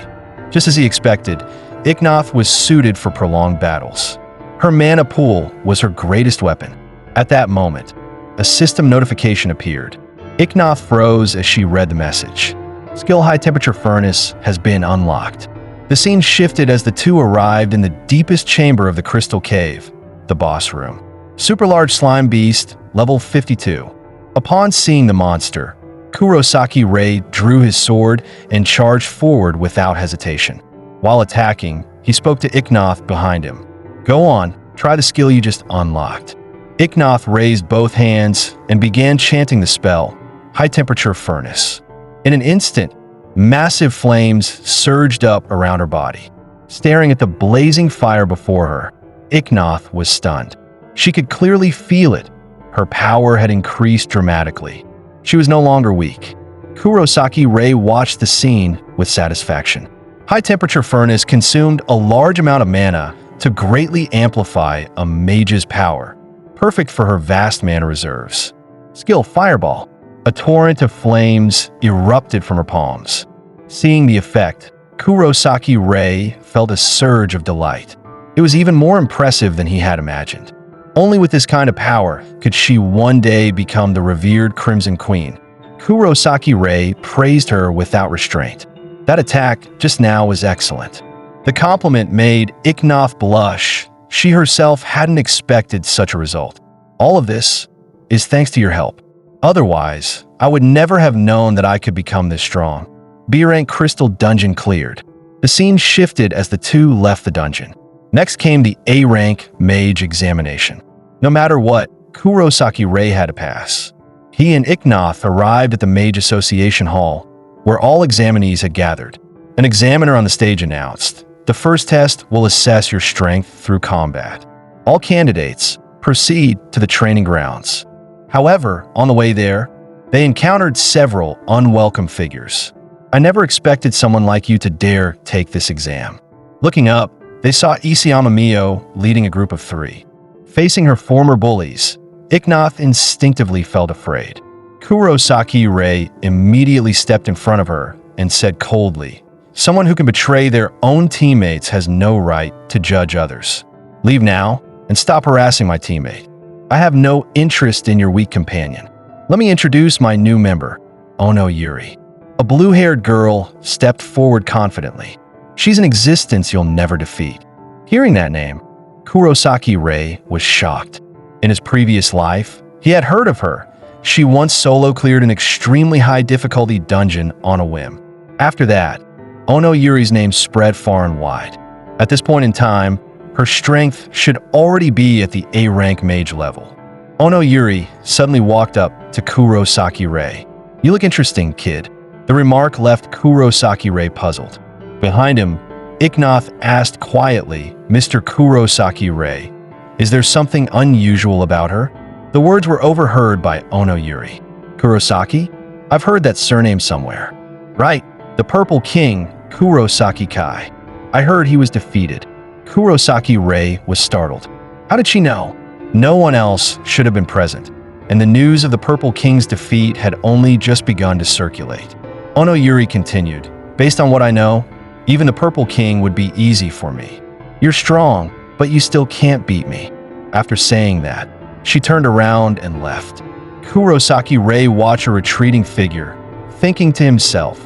Just as he expected, Icknoth was suited for prolonged battles. Her mana pool was her greatest weapon. At that moment, a system notification appeared. Icknoth froze as she read the message. Skill, High Temperature Furnace has been unlocked. The scene shifted as the 2 arrived in the deepest chamber of the Crystal Cave, the boss room. Super Large Slime Beast, level 52. Upon seeing the monster, Kurosaki Ray drew his sword and charged forward without hesitation. While attacking, he spoke to Icknoth behind him. "Go on, try the skill you just unlocked." Icknoth raised both hands and began chanting the spell, High Temperature Furnace. In an instant, massive flames surged up around her body. Staring at the blazing fire before her, Icknoth was stunned. She could clearly feel it. Her power had increased dramatically. She was no longer weak. Kurosaki Ray watched the scene with satisfaction. High Temperature Furnace consumed a large amount of mana to greatly amplify a mage's power, perfect for her vast mana reserves. Skill, Fireball. A torrent of flames erupted from her palms. Seeing the effect, Kurosaki Ray felt a surge of delight. It was even more impressive than he had imagined. Only with this kind of power could she one day become the revered Crimson Queen. Kurosaki Ray praised her without restraint. That attack just now was excellent. The compliment made Icknoth blush. She herself hadn't expected such a result. All of this is thanks to your help. Otherwise, I would never have known that I could become this strong. B-rank crystal dungeon cleared. The scene shifted as the two left the dungeon. Next came the A-rank mage examination. No matter what, Kurosaki Rei had to pass. He and Icknoth arrived at the Mage Association Hall, where all examinees had gathered. An examiner on the stage announced, "The first test will assess your strength through combat. All candidates proceed to the training grounds." However, on the way there, they encountered several unwelcome figures. "I never expected someone like you to dare take this exam." Looking up, they saw Isayama Mio leading a group of 3. Facing her former bullies, Icknoth instinctively felt afraid. Kurosaki Rei immediately stepped in front of her and said coldly, "Someone who can betray their own teammates has no right to judge others. Leave now and stop harassing my teammate. I have no interest in your weak companion. Let me introduce my new member, Ono Yuri." A blue-haired girl stepped forward confidently. "She's an existence you'll never defeat." Hearing that name, Kurosaki Rei was shocked. In his previous life, he had heard of her. She once solo cleared an extremely high difficulty dungeon on a whim. After that, Ono Yuri's name spread far and wide. At this point in time, her strength should already be at the A-rank mage level. Ono Yuri suddenly walked up to Kurosaki Rei. "You look interesting, kid." The remark left Kurosaki Rei puzzled. Behind him, Icknoth asked quietly, "Mr. Kurosaki Rei, is there something unusual about her?" The words were overheard by Ono Yuri. "Kurosaki? I've heard that surname somewhere." "Right, the Purple King, Kurosaki Kai. I heard he was defeated." Kurosaki Rei was startled. How did she know? No one else should have been present, and the news of the Purple King's defeat had only just begun to circulate. Ono Yuri continued, "Based on what I know, even the Purple King would be easy for me. You're strong, but you still can't beat me." After saying that, she turned around and left. Kurosaki Rei watched a retreating figure, thinking to himself,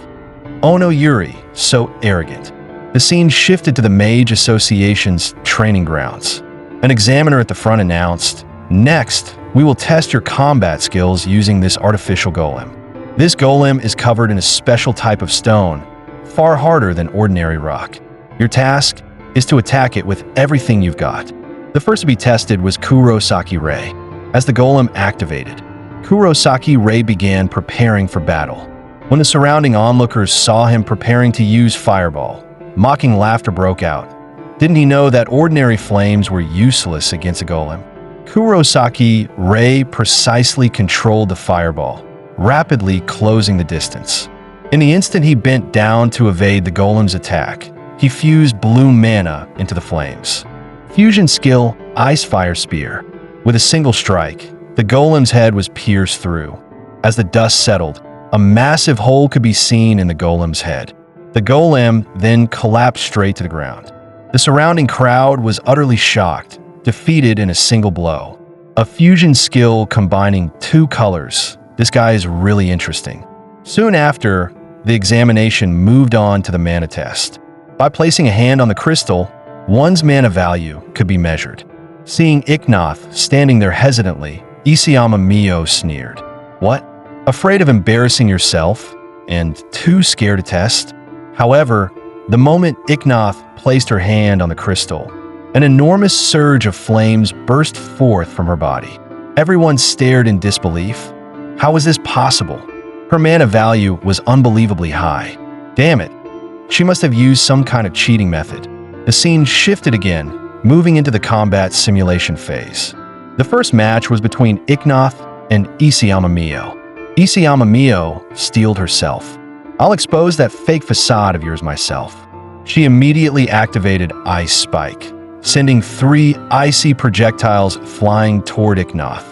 "Ono Yuri, so arrogant." The scene shifted to the Mage Association's training grounds. An examiner at the front announced, "Next, we will test your combat skills using this artificial golem. This golem is covered in a special type of stone, far harder than ordinary rock. Your task is to attack it with everything you've got." The first to be tested was Kurosaki Rei. As the golem activated, Kurosaki Rei began preparing for battle. When the surrounding onlookers saw him preparing to use Fireball, mocking laughter broke out. Didn't he know that ordinary flames were useless against a golem? Kurosaki Rei precisely controlled the Fireball, rapidly closing the distance. In the instant he bent down to evade the golem's attack, he fused blue mana into the flames. Fusion skill, Ice Fire Spear. With a single strike, the golem's head was pierced through. As the dust settled, a massive hole could be seen in the golem's head. The golem then collapsed straight to the ground. The surrounding crowd was utterly shocked, defeated in a single blow. A fusion skill combining 2 colors. This guy is really interesting. Soon after, the examination moved on to the mana test. By placing a hand on the crystal, one's mana value could be measured. Seeing Icknoth standing there hesitantly, Isayama Mio sneered. "What? Afraid of embarrassing yourself? And too scared to test?" However, the moment Icknoth placed her hand on the crystal, an enormous surge of flames burst forth from her body. Everyone stared in disbelief. How was this possible? Her mana value was unbelievably high. Damn it. She must have used some kind of cheating method. The scene shifted again, moving into the combat simulation phase. The first match was between Icknoth and Isayama Mio. Isayama Mio steeled herself. "I'll expose that fake facade of yours myself." She immediately activated Ice Spike, sending 3 icy projectiles flying toward Icknoth.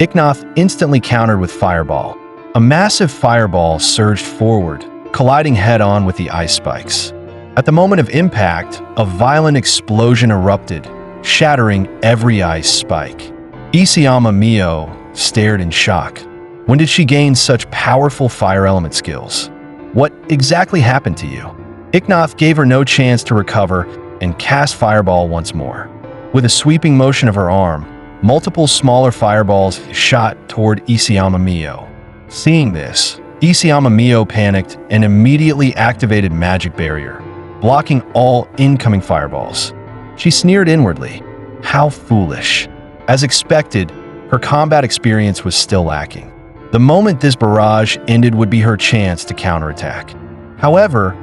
Icknoth instantly countered with Fireball. A massive fireball surged forward, colliding head-on with the ice spikes. At the moment of impact, a violent explosion erupted, shattering every ice spike. Isayama Mio stared in shock. When did she gain such powerful fire element skills? "What exactly happened to you?" Icknoth gave her no chance to recover and cast Fireball once more. With a sweeping motion of her arm, multiple smaller fireballs shot toward Isayama Mio. Seeing this, Isayama Mio panicked and immediately activated Magic Barrier, blocking all incoming fireballs. She sneered inwardly. How foolish. As expected, her combat experience was still lacking. The moment this barrage ended would be her chance to counterattack. However,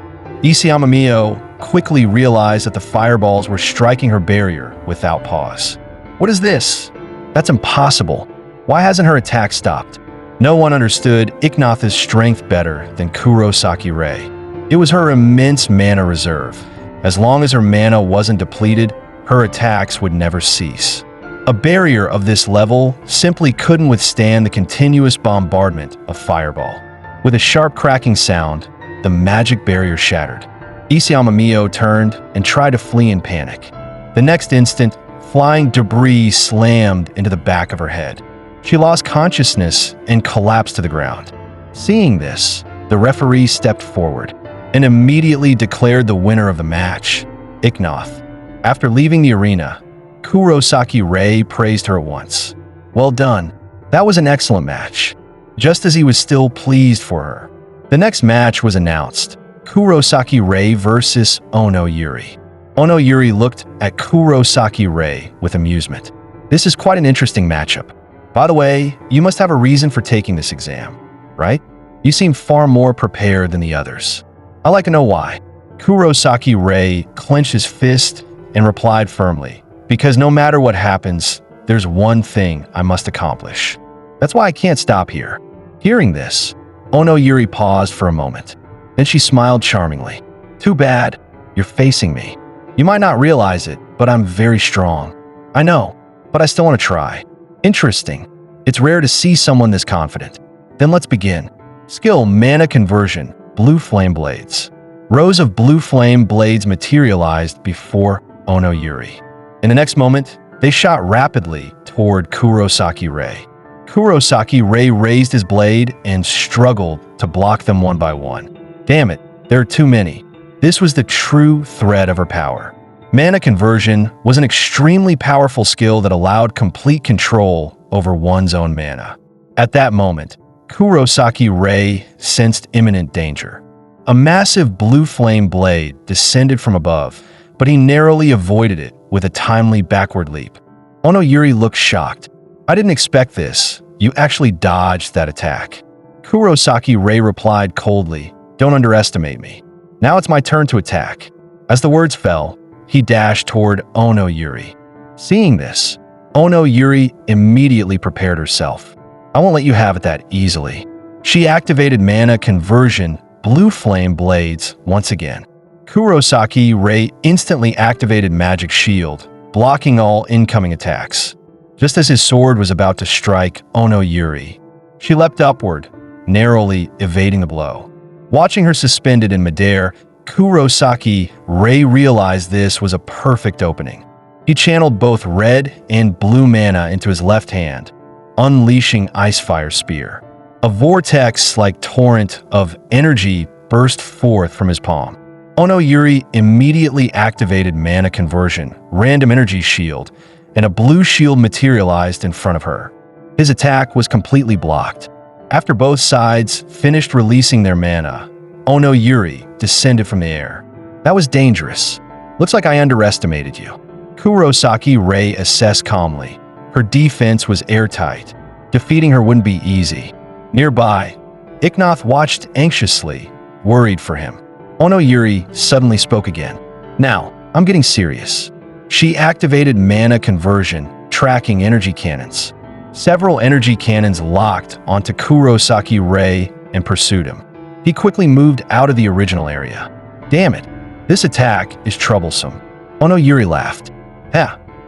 Isayama Mio quickly realized that the fireballs were striking her barrier without pause. What is this? That's impossible. Why hasn't her attack stopped? No one understood Icknoth's strength better than Kurosaki Rei. It was her immense mana reserve. As long as her mana wasn't depleted, her attacks would never cease. A barrier of this level simply couldn't withstand the continuous bombardment of Fireball. With a sharp cracking sound, the magic barrier shattered. Isayama Mio turned and tried to flee in panic. The next instant, flying debris slammed into the back of her head. She lost consciousness and collapsed to the ground. Seeing this, the referee stepped forward and immediately declared the winner of the match, Icknoth. After leaving the arena, Kurosaki Rei praised her once. Well done. That was an excellent match. Just as he was still pleased for her. The next match was announced. Kurosaki Rei versus Ono Yuri. Ono Yuri looked at Kurosaki Rei with amusement. This is quite an interesting matchup. By the way, you must have a reason for taking this exam, right? You seem far more prepared than the others. I'd like to know why. Kurosaki Rei clenched his fist and replied firmly, because no matter what happens, there's one thing I must accomplish. That's why I can't stop here. Hearing this, Ono Yuri paused for a moment. Then she smiled charmingly. Too bad. You're facing me. You might not realize it, but I'm very strong. I know, but I still want to try. Interesting. It's rare to see someone this confident. Then let's begin. Skill Mana Conversion, Blue Flame Blades. Rows of blue flame blades materialized before Ono Yuri. In the next moment, they shot rapidly toward Kurosaki Rei. Kurosaki Rei raised his blade and struggled to block them one by one. Damn it, there are too many. This was the true threat of her power. Mana Conversion was an extremely powerful skill that allowed complete control over one's own mana. At that moment, Kurosaki Rei sensed imminent danger. A massive blue flame blade descended from above, but he narrowly avoided it with a timely backward leap. Ono Yuri looked shocked. I didn't expect this. You actually dodged that attack. Kurosaki Rei replied coldly, Don't underestimate me. Now it's my turn to attack. As the words fell, he dashed toward Ono Yuri. Seeing this, Ono Yuri immediately prepared herself. I won't let you have it that easily. She activated Mana Conversion, Blue Flame Blades once again. Kurosaki Rei instantly activated Magic Shield, blocking all incoming attacks. Just as his sword was about to strike Ono Yuri, she leapt upward, narrowly evading the blow. Watching her suspended in midair, Kurosaki Rei realized this was a perfect opening. He channeled both red and blue mana into his left hand, unleashing Icefire Spear. A vortex-like torrent of energy burst forth from his palm. Ono Yuri immediately activated Mana Conversion, Random Energy Shield, and a blue shield materialized in front of her. His attack was completely blocked. After both sides finished releasing their mana, Ono Yuri descended from the air. That was dangerous. Looks like I underestimated you. Kurosaki Rei assessed calmly. Her defense was airtight. Defeating her wouldn't be easy. Nearby, Icknoth watched anxiously, worried for him. Ono Yuri suddenly spoke again. Now, I'm getting serious. She activated Mana Conversion, tracking energy cannons. Several energy cannons locked onto Kurosaki Rei and pursued him. He quickly moved out of the original area. Damn it, this attack is troublesome. Ono Yuri laughed.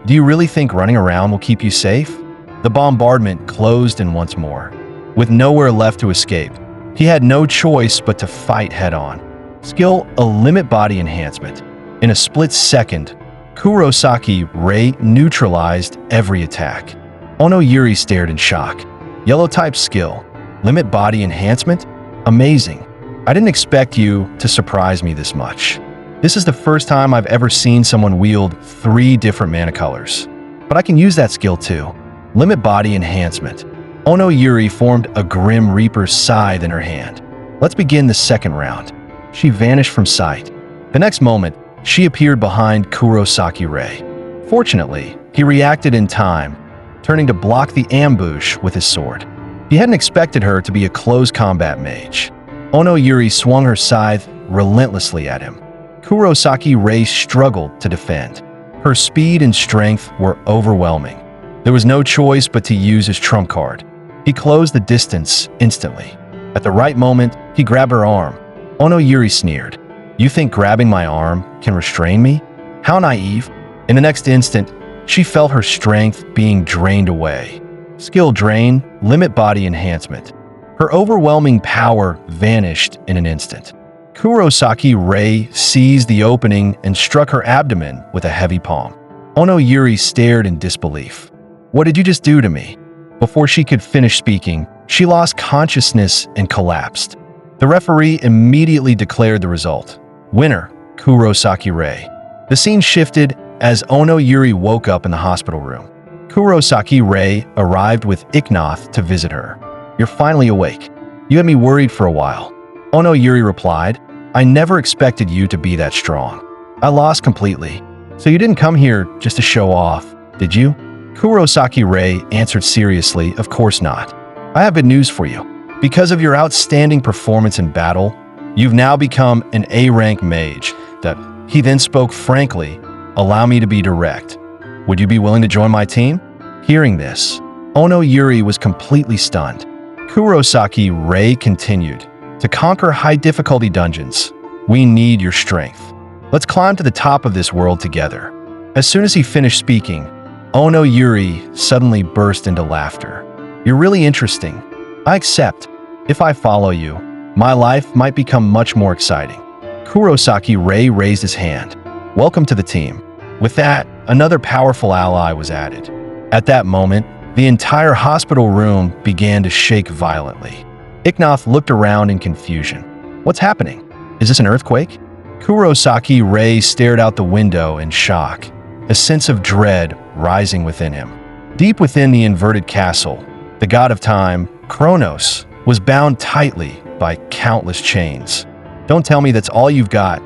Do you really think running around will keep you safe? The bombardment closed in once more. With nowhere left to escape, he had no choice but to fight head-on. Skill a Limit Body Enhancement. In a split second, Kurosaki Rei neutralized every attack. Ono Yuri stared in shock. Yellow type skill, Limit Body Enhancement? Amazing. I didn't expect you to surprise me this much. This is the first time I've ever seen someone wield 3 different mana colors. But I can use that skill too. Limit body enhancement. Ono Yuri formed a Grim Reaper's scythe in her hand. Let's begin the second round. She vanished from sight. The next moment, she appeared behind Kurosaki Rei. Fortunately, he reacted in time, turning to block the ambush with his sword. He hadn't expected her to be a close combat mage. Ono Yuri swung her scythe relentlessly at him. Kurosaki Rei struggled to defend. Her speed and strength were overwhelming. There was no choice but to use his trump card. He closed the distance instantly. At the right moment, he grabbed her arm. Ono Yuri sneered. "You think grabbing my arm can restrain me? How naive." In the next instant, she felt her strength being drained away. Skill drain, limit body enhancement. Her overwhelming power vanished in an instant. Kurosaki Rei seized the opening and struck her abdomen with a heavy palm. Ono Yuri stared in disbelief. "What did you just do to me?" Before she could finish speaking, she lost consciousness and collapsed. The referee immediately declared the result. Winner, Kurosaki Rei. The scene shifted as Ono Yuri woke up in the hospital room. Kurosaki Rei arrived with Icknoth to visit her. "You're finally awake. You had me worried for a while." Ono Yuri replied, "I never expected you to be that strong. I lost completely. So you didn't come here just to show off, did you?" Kurosaki Rei answered seriously, "Of course not. I have good news for you. Because of your outstanding performance in battle, you've now become an A-rank mage." That he then spoke frankly, "Allow me to be direct. Would you be willing to join my team?" Hearing this, Ono Yuri was completely stunned. Kurosaki Rei continued, "To conquer high-difficulty dungeons, we need your strength. Let's climb to the top of this world together." As soon as he finished speaking, Ono Yuri suddenly burst into laughter. "You're really interesting. I accept. If I follow you, my life might become much more exciting." Kurosaki Rei raised his hand. "Welcome to the team." With that, another powerful ally was added. At that moment, the entire hospital room began to shake violently. Icknoth looked around in confusion. "What's happening? Is this an earthquake?" Kurosaki Rei stared out the window in shock, a sense of dread rising within him. Deep within the inverted castle, the god of time, Kronos, was bound tightly by countless chains. "Don't tell me that's all you've got.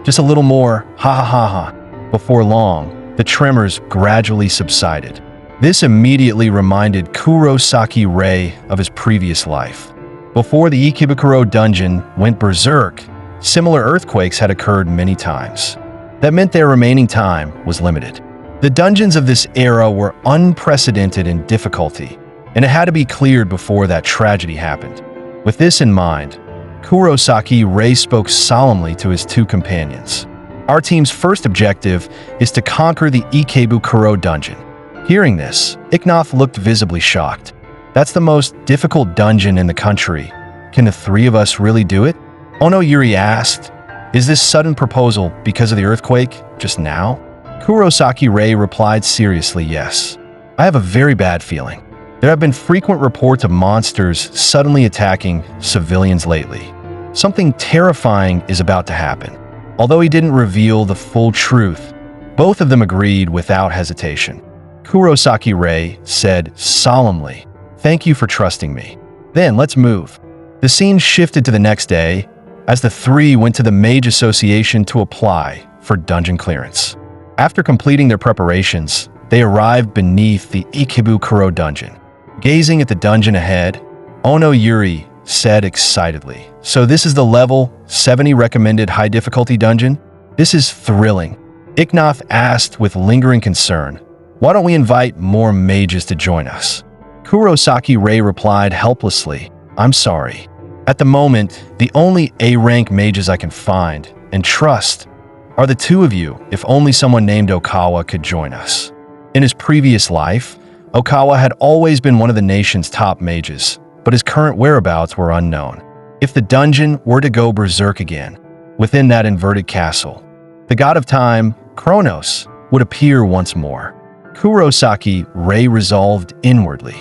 Just a little more, ha ha ha ha." Before long, the tremors gradually subsided. This immediately reminded Kurosaki Rei of his previous life. Before the Ikebukuro dungeon went berserk, similar earthquakes had occurred many times. That meant their remaining time was limited. The dungeons of this era were unprecedented in difficulty, and it had to be cleared before that tragedy happened. With this in mind, Kurosaki Rei spoke solemnly to his 2 companions. "Our team's first objective is to conquer the Ikebukuro dungeon." Hearing this, Icknoth looked visibly shocked. "That's the most difficult dungeon in the country. Can the 3 of us really do it?" Ono Yuri asked, "Is this sudden proposal because of the earthquake just now?" Kurosaki Rei replied seriously, "Yes. I have a very bad feeling. There have been frequent reports of monsters suddenly attacking civilians lately. Something terrifying is about to happen." Although he didn't reveal the full truth, both of them agreed without hesitation. Kurosaki Rei said solemnly, "Thank you for trusting me. Then let's move." The scene shifted to the next day as the 3 went to the Mage Association to apply for dungeon clearance. After completing their preparations, they arrived beneath the Ikebukuro dungeon. Gazing at the dungeon ahead, Ono Yuri said excitedly, "So this is the level 70 recommended high difficulty dungeon? This is thrilling." Icknoth asked with lingering concern, "Why don't we invite more mages to join us?" Kurosaki Rei replied helplessly, "I'm sorry. At the moment, the only A-rank mages I can find and trust are the 2 of you if only someone named Okawa could join us." In his previous life, Okawa had always been one of the nation's top mages, but his current whereabouts were unknown. If the dungeon were to go berserk again, within that inverted castle, the god of time, Kronos, would appear once more. Kurosaki Rei resolved inwardly.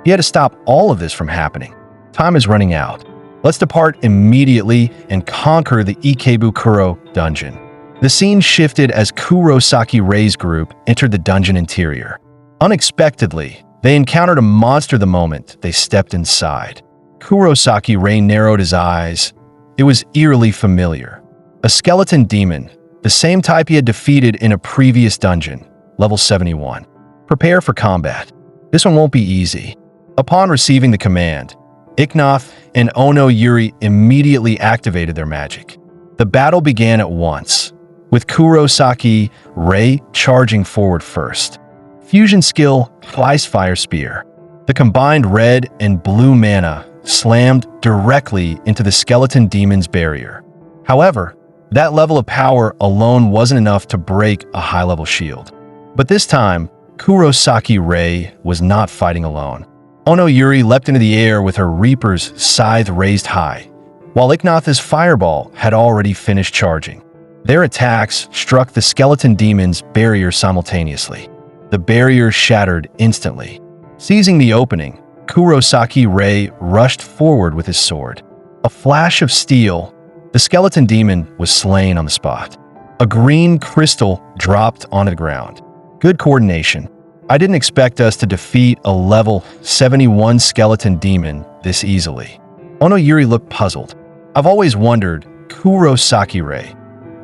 He had to stop all of this from happening. Time is running out. Let's depart immediately and conquer the Ikebukuro dungeon. The scene shifted as Kurosaki Rei's group entered the dungeon interior. Unexpectedly, they encountered a monster the moment they stepped inside. Kurosaki Rei narrowed his eyes. It was eerily familiar. A skeleton demon, the same type he had defeated in a previous dungeon, level 71. Prepare for combat. This one won't be easy. Upon receiving the command, Icknoth and Ono Yuri immediately activated their magic. The battle began at once, with Kurosaki Rei charging forward first. Fusion skill, Ice Fire Spear. The combined red and blue mana slammed directly into the skeleton demon's barrier. However, that level of power alone wasn't enough to break a high-level shield. But this time, Kurosaki Rei was not fighting alone. Ono Yuri leapt into the air with her Reaper's scythe raised high, while Icknoth's fireball had already finished charging. Their attacks struck the skeleton demon's barrier simultaneously. The barrier shattered instantly. Seizing the opening, Kurosaki Rei rushed forward with his sword. A flash of steel, the skeleton demon was slain on the spot. A green crystal dropped onto the ground. Good coordination. I didn't expect us to defeat a level 71 skeleton demon this easily. Ono Yuri looked puzzled. I've always wondered, Kurosaki Rei,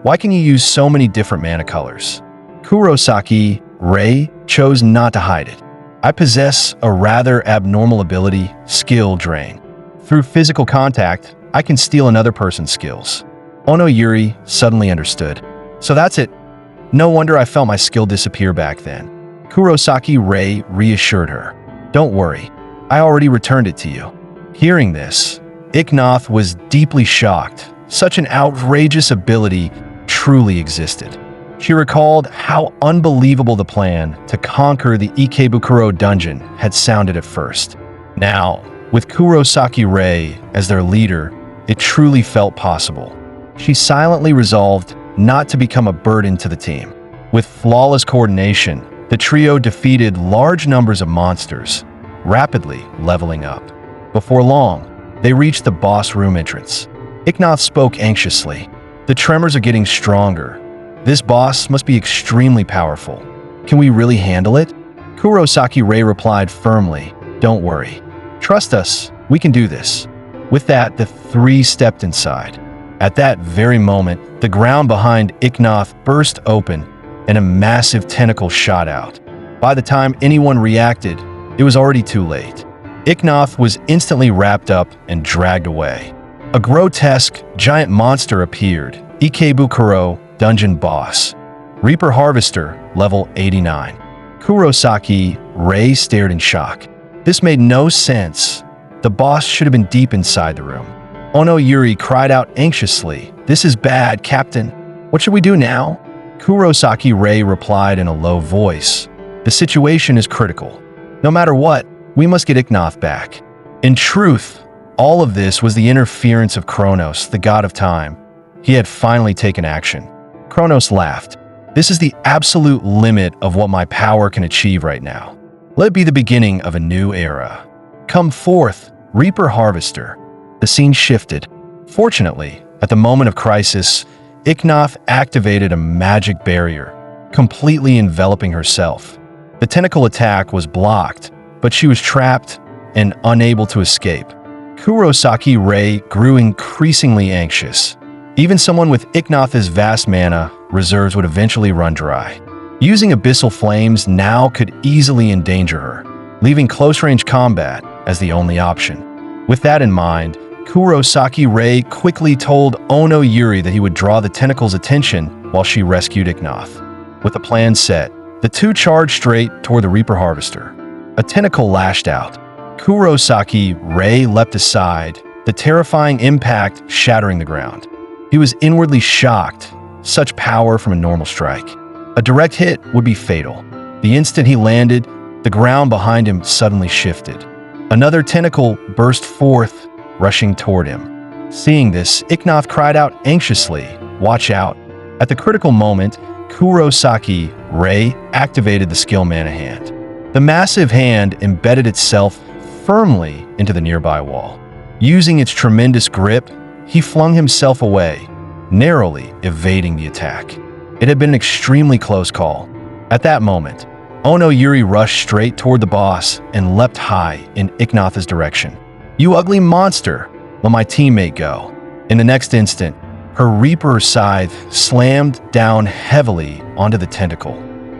why can you use so many different mana colors? Kurosaki Rei chose not to hide it. I possess a rather abnormal ability, skill drain. Through physical contact, I can steal another person's skills. Ono Yuri suddenly understood. So that's it. No wonder I felt my skill disappear back then. Kurosaki Rei reassured her. Don't worry, I already returned it to you. Hearing this, Icknoth was deeply shocked. Such an outrageous ability truly existed. She recalled how unbelievable the plan to conquer the Ikebukuro dungeon had sounded at first. Now, with Kurosaki Rei as their leader, it truly felt possible. She silently resolved not to become a burden to the team. With flawless coordination, the trio defeated large numbers of monsters, rapidly leveling up. Before long, they reached the boss room entrance. Icknoth spoke anxiously. The tremors are getting stronger. This boss must be extremely powerful. Can we really handle it? Kurosaki Rei replied firmly, Don't worry. Trust us, we can do this. With that, the three stepped inside. At that very moment, the ground behind Icknoth burst open and a massive tentacle shot out. By the time anyone reacted, it was already too late. Icknoth was instantly wrapped up and dragged away. A grotesque, giant monster appeared, Ikebukuro, dungeon boss. Reaper Harvester, level 89. Kurosaki Rei stared in shock. This made no sense. The boss should have been deep inside the room. Ono Yuri cried out anxiously, This is bad, Captain. What should we do now? Kurosaki Rei replied in a low voice, The situation is critical. No matter what, we must get Icknoth back. In truth, all of this was the interference of Kronos, the god of time. He had finally taken action. Kronos laughed. This is the absolute limit of what my power can achieve right now. Let it be the beginning of a new era. Come forth, Reaper Harvester. The scene shifted. Fortunately, at the moment of crisis, Icknoth activated a magic barrier, completely enveloping herself. The tentacle attack was blocked, but she was trapped and unable to escape. Kurosaki Rei grew increasingly anxious. Even someone with Icknoth's vast mana reserves would eventually run dry. Using abyssal flames now could easily endanger her, leaving close-range combat as the only option. With that in mind, Kurosaki Rei quickly told Ono Yuri that he would draw the tentacle's attention while she rescued Icknoth. With the plan set, the two charged straight toward the Reaper Harvester. A tentacle lashed out. Kurosaki Rei leapt aside, the terrifying impact shattering the ground. He was inwardly shocked. Such power from a normal strike. A direct hit would be fatal. The instant he landed, the ground behind him suddenly shifted. Another tentacle burst forth, rushing toward him. Seeing this, Icknoth cried out anxiously, Watch out. At the critical moment, Kurosaki Rei activated the skill mana hand. The massive hand embedded itself firmly into the nearby wall. Using its tremendous grip, he flung himself away, narrowly evading the attack. It had been an extremely close call. At that moment, Ono Yuri rushed straight toward the boss and leapt high in Icknoth's direction. "You ugly monster! Let my teammate go." In the next instant, her Reaper scythe slammed down heavily onto the tentacle.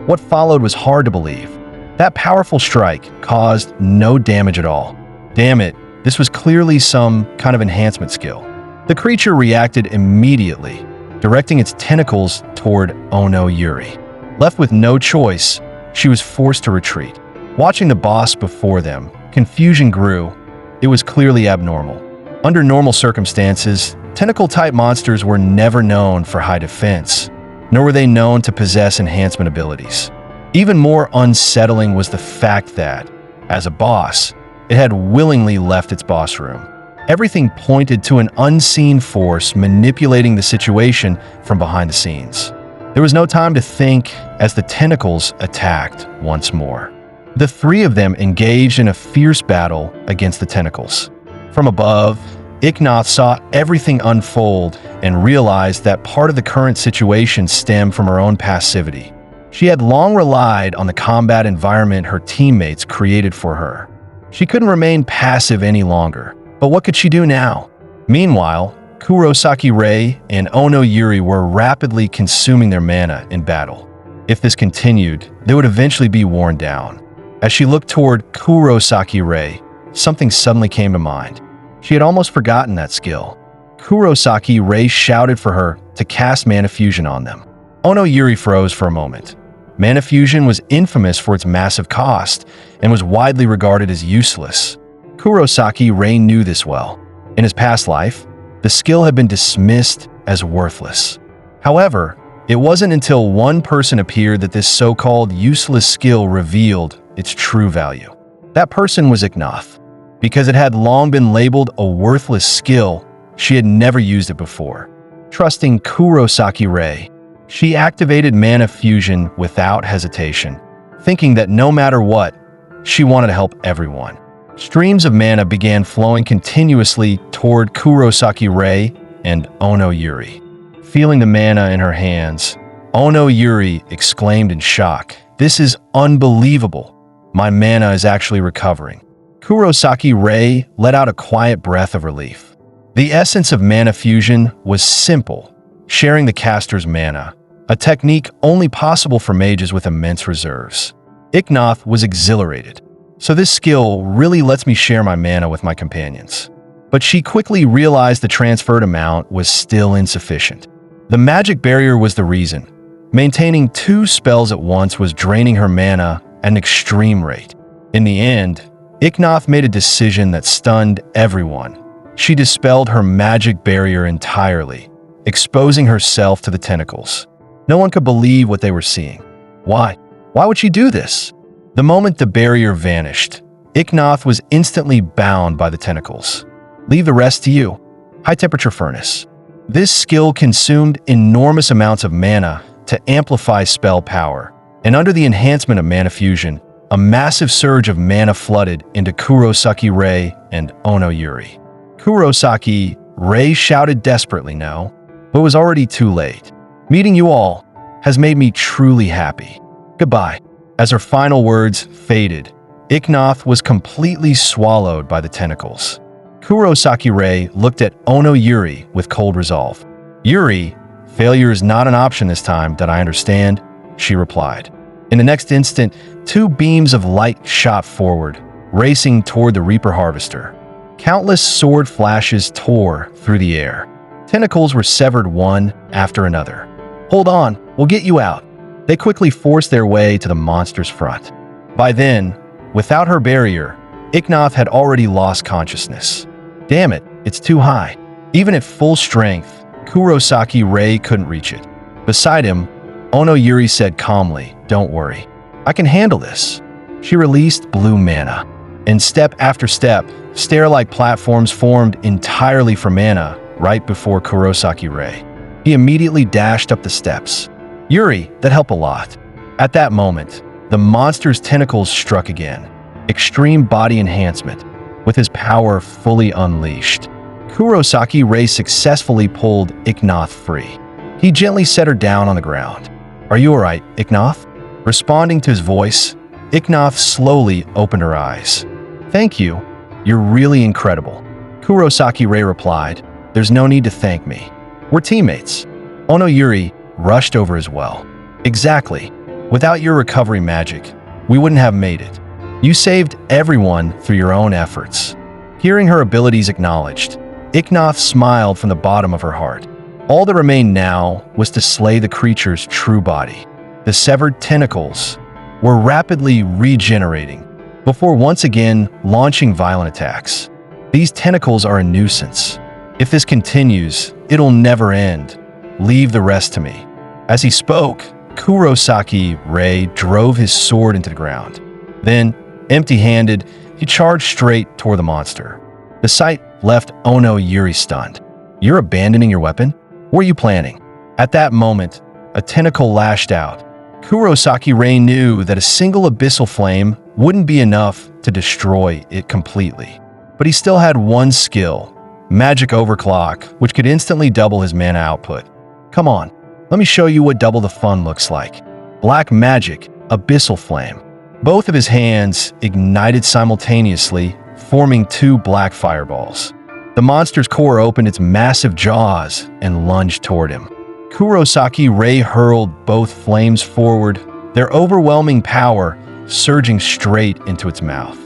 What followed was hard to believe. That powerful strike caused no damage at all. Damn it, this was clearly some kind of enhancement skill. The creature reacted immediately, directing its tentacles toward Ono Yuri. Left with no choice, she was forced to retreat. Watching the boss before them, confusion grew. It was clearly abnormal. Under normal circumstances, tentacle-type monsters were never known for high defense, nor were they known to possess enhancement abilities. Even more unsettling was the fact that, as a boss, it had willingly left its boss room. Everything pointed to an unseen force manipulating the situation from behind the scenes. There was no time to think as the tentacles attacked once more. The three of them engaged in a fierce battle against the tentacles. From above, Icknoth saw everything unfold and realized that part of the current situation stemmed from her own passivity. She had long relied on the combat environment her teammates created for her. She couldn't remain passive any longer, but what could she do now? Meanwhile, Kurosaki Rei and Ono Yuri were rapidly consuming their mana in battle. If this continued, they would eventually be worn down. As she looked toward Kurosaki Rei, something suddenly came to mind. She had almost forgotten that skill. Kurosaki Rei shouted for her to cast Mana Fusion on them. Ono Yuri froze for a moment. Mana Fusion was infamous for its massive cost and was widely regarded as useless. Kurosaki Rei knew this well. In his past life, the skill had been dismissed as worthless. However, it wasn't until one person appeared that this so-called useless skill revealed its true value. That person was Icknoth. Because it had long been labeled a worthless skill, she had never used it before. Trusting Kurosaki Rei, she activated Mana Fusion without hesitation, thinking that no matter what, she wanted to help everyone. Streams of mana began flowing continuously toward Kurosaki Rei and Ono Yuri. Feeling the mana in her hands, Ono Yuri exclaimed in shock, "This is unbelievable! My mana is actually recovering." Kurosaki Rei let out a quiet breath of relief. The essence of Mana Fusion was simple, sharing the caster's mana, a technique only possible for mages with immense reserves. Icknoth was exhilarated. So this skill really lets me share my mana with my companions. But she quickly realized the transferred amount was still insufficient. The magic barrier was the reason. Maintaining 2 spells at once was draining her mana at an extreme rate. In the end, Icknoth made a decision that stunned everyone. She dispelled her magic barrier entirely, exposing herself to the tentacles. No one could believe what they were seeing. Why? Why would she do this? The moment the barrier vanished, Icknoth was instantly bound by the tentacles. Leave the rest to you. High temperature furnace. This skill consumed enormous amounts of mana to amplify spell power, and under the enhancement of Mana Fusion, a massive surge of mana flooded into Kurosaki Rei and Ono Yuri. Kurosaki Rei shouted desperately no, but was already too late. Meeting you all has made me truly happy. Goodbye. As her final words faded, Icknoth was completely swallowed by the tentacles. Kurosaki Rei looked at Ono Yuri with cold resolve. "Yuri, failure is not an option this time that I understand," she replied. In the next instant, 2 beams of light shot forward, racing toward the Reaper Harvester. Countless sword flashes tore through the air. Tentacles were severed one after another. "Hold on, we'll get you out." They quickly forced their way to the monster's front. By then, without her barrier, Icknoth had already lost consciousness. Damn it, it's too high. Even at full strength, Kurosaki Rei couldn't reach it. Beside him, Ono Yuri said calmly, "Don't worry, I can handle this." She released blue mana, and step after step, stair-like platforms formed entirely for mana right before Kurosaki Rei. He immediately dashed up the steps. "Yuri, that helped a lot." At that moment, the monster's tentacles struck again. Extreme body enhancement. with his power fully unleashed. Kurosaki Rei successfully pulled Icknoth free. He gently set her down on the ground. "Are you alright, Icknoth?" Responding to his voice, Icknoth slowly opened her eyes. "Thank you. You're really incredible." Kurosaki Rei replied, "There's no need to thank me. We're teammates." Onoyuri rushed over as well. "Exactly. Without your recovery magic, we wouldn't have made it. You saved everyone through your own efforts." Hearing her abilities acknowledged, Icknoth smiled from the bottom of her heart. All that remained now was to slay the creature's true body. The severed tentacles were rapidly regenerating before once again launching violent attacks. "These tentacles are a nuisance. If this continues, it'll never end. Leave the rest to me." As he spoke, Kurosaki Rei drove his sword into the ground. Then, empty-handed, he charged straight toward the monster. The sight left Onoyuri stunned. "You're abandoning your weapon? What are you planning?" At that moment, a tentacle lashed out. Kurosaki Rei knew that a single abyssal flame wouldn't be enough to destroy it completely. But he still had one skill, Magic Overclock, which could instantly double his mana output. "Come on, let me show you what double the fun looks like." Black Magic, Abyssal Flame. Both of his hands ignited simultaneously, forming two black fireballs. The monster's core opened its massive jaws and lunged toward him. Kurosaki Rei hurled both flames forward, their overwhelming power surging straight into its mouth.